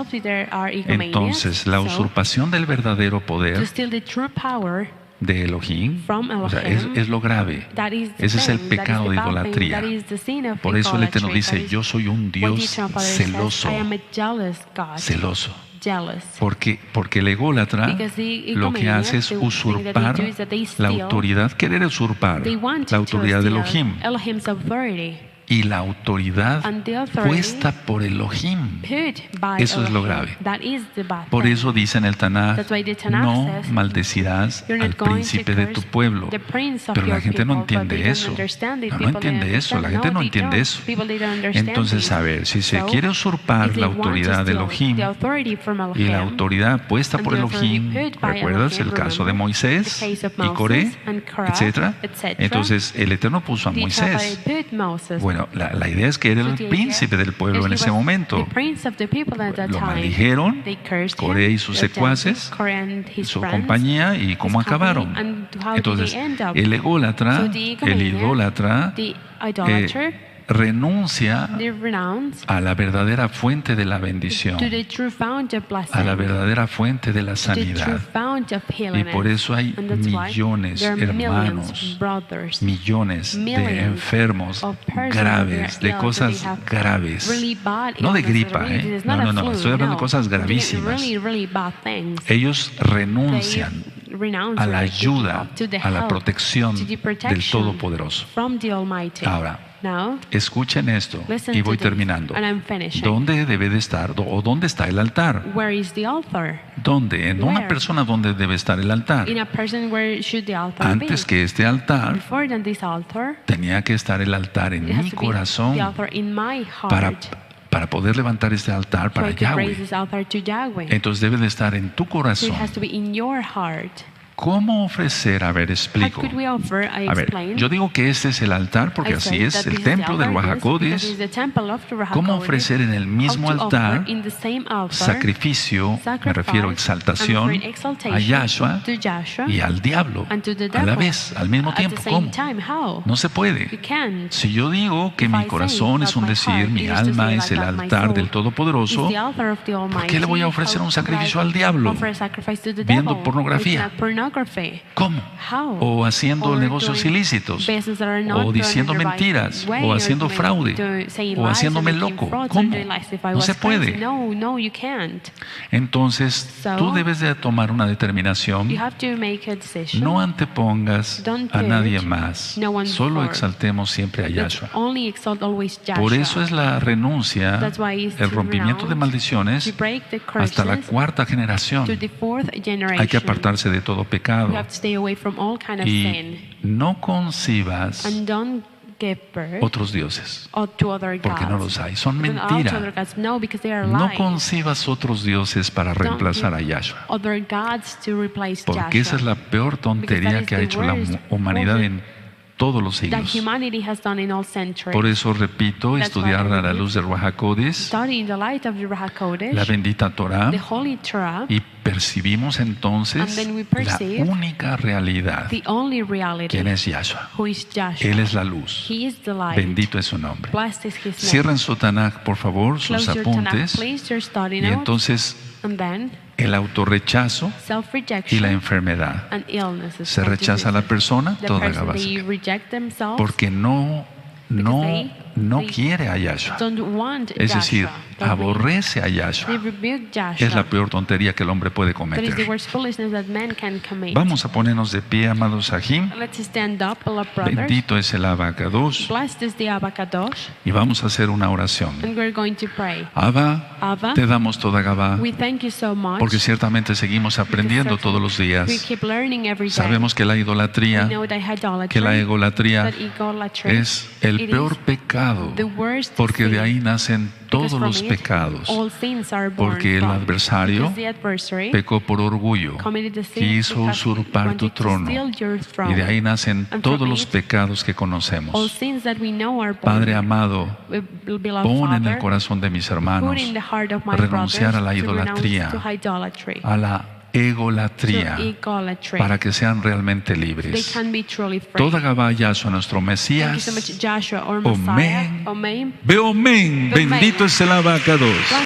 Entonces, la usurpación del verdadero poder de Elohim, o sea, es lo grave. Ese es el pecado de idolatría. Por eso el Eterno dice, yo soy un Dios celoso. Celoso. Porque el ególatra lo que hace es usurpar la autoridad, querer usurpar la autoridad de Elohim. Y la autoridad puesta por Elohim. Eso es lo grave. Por eso dice en el Tanaj, no maldecirás al príncipe de tu pueblo. Pero la gente no entiende eso. No entiende eso. La gente no entiende eso. Entonces, a ver, si se quiere usurpar la autoridad de Elohim y la autoridad puesta por Elohim, ¿recuerdas el caso de Moisés y Coré, etcétera? Entonces, el Eterno puso a Moisés. Bueno, la idea es que era el príncipe del pueblo en ese momento. Lo maldijeron, Coré y sus secuaces, su compañía, y cómo acabaron. Entonces, el idólatra, renuncia a la verdadera fuente de la bendición, a la verdadera fuente de la sanidad. Y por eso hay millones, hermanos, millones de enfermos graves, de cosas graves. No de gripa, no, estoy hablando de cosas gravísimas. Ellos renuncian a la ayuda, a la protección del Todopoderoso. Ahora, escuchen esto y voy terminando. ¿Dónde debe de estar o dónde está el altar? ¿Dónde? En una persona, ¿dónde debe estar el altar? Antes que este altar, tenía que estar el altar en mi corazón para poder levantar este altar para Yahweh. Entonces debe de estar en tu corazón. ¿Cómo ofrecer? A ver, explico. A ver, yo digo que este es el altar porque así es el templo del Ruach HaKodesh. ¿Cómo ofrecer en el mismo altar sacrificio, me refiero a exaltación, a Yahshua y al diablo a la vez, al mismo tiempo? ¿Cómo? No se puede. Si yo digo que mi corazón es un decir, mi alma es el altar del Todopoderoso, ¿por qué le voy a ofrecer un sacrificio al diablo? Viendo pornografía. ¿Cómo? O haciendo negocios ilícitos, o diciendo mentiras, o haciendo fraude, o haciéndome loco. ¿Cómo? No se puede. Entonces, tú debes de tomar una determinación. No antepongas a nadie más. Solo exaltemos siempre a Yahshua. Por eso es la renuncia, el rompimiento de maldiciones hasta la cuarta generación. Hay que apartarse de todo pecado. Y no concibas otros dioses, porque no los hay. Son mentira. No concibas otros dioses para reemplazar a Yahshua, porque esa es la peor tontería que ha hecho la humanidad en todos los
that
siglos.
humanity has done in all centuries.
Por eso repito,
That's
estudiar
why I
a la
read,
luz del Ruach HaKodesh,
study in the light of the Ruach HaKodesh,
la bendita Torah,
the Holy Torah,
y percibimos
and
entonces
then we
la
perceive
única realidad.
the only reality,
¿Quién es Yahshua?
who is Joshua.
Él es la luz.
He is the light.
Bendito es su nombre.
Blessed is his name.
Cierren su Tanakh, por favor, sus
Close your Tanakh,
apuntes.
please, your study
Y
notes,
entonces
and then
el autorrechazo y la
self-rejection
enfermedad.
and illnesses.
Se
and
rechaza a la
diseases.
persona,
The
toda
person,
Gabá se
they
queda.
reject themselves
Porque no quiere a Yahshua.
don't want
Es decir,
Joshua. They
aborrece a
They
Yahshua.
rebuke Joshua.
Es la peor tontería que el hombre puede
That is the
cometer.
worst foolishness that man can commit.
Vamos a ponernos de pie, amados Sahim.
Let's stand up, beloved brothers.
Bendito es el Abacados.
Blessed is the Abba Kadosh,
Y vamos a hacer una oración.
and we're going to pray.
Abba, te damos toda Gabá,
We thank you so much.
porque ciertamente seguimos aprendiendo todos los
We
días.
keep learning every day.
Sabemos que la
We
idolatría,
know that idolatry,
que la egolatría
that idolatry
es el
it
peor
is
pecado,
the worst
porque de
sin,
ahí nacen
because
todos
from
los
it,
pecados.
all sins are born
Porque el
from.
adversario
Because the adversary
pecó por orgullo,
committed the sin
quiso
because he
usurpar tu
wanted to
trono,
steal your throne.
y de ahí nacen
And
todos
from
los
it,
pecados que
all
conocemos.
sins that we know are born.
Padre amado,
Beloved
pon en el
Father,
corazón de mis
put
hermanos
in the heart of my
renunciar
brothers
a la
to
idolatría,
renounce to idolatry,
a la egolatría,
to idolatry,
para que sean realmente
they
libres.
can be truly free.
Toda Gabá Yahshua, nuestro
Thank you
Mesías.
so much, Joshua, or Messiah.
Amén.
Amen.
Ve Amén.
Amén.
Bendito es el Abacados.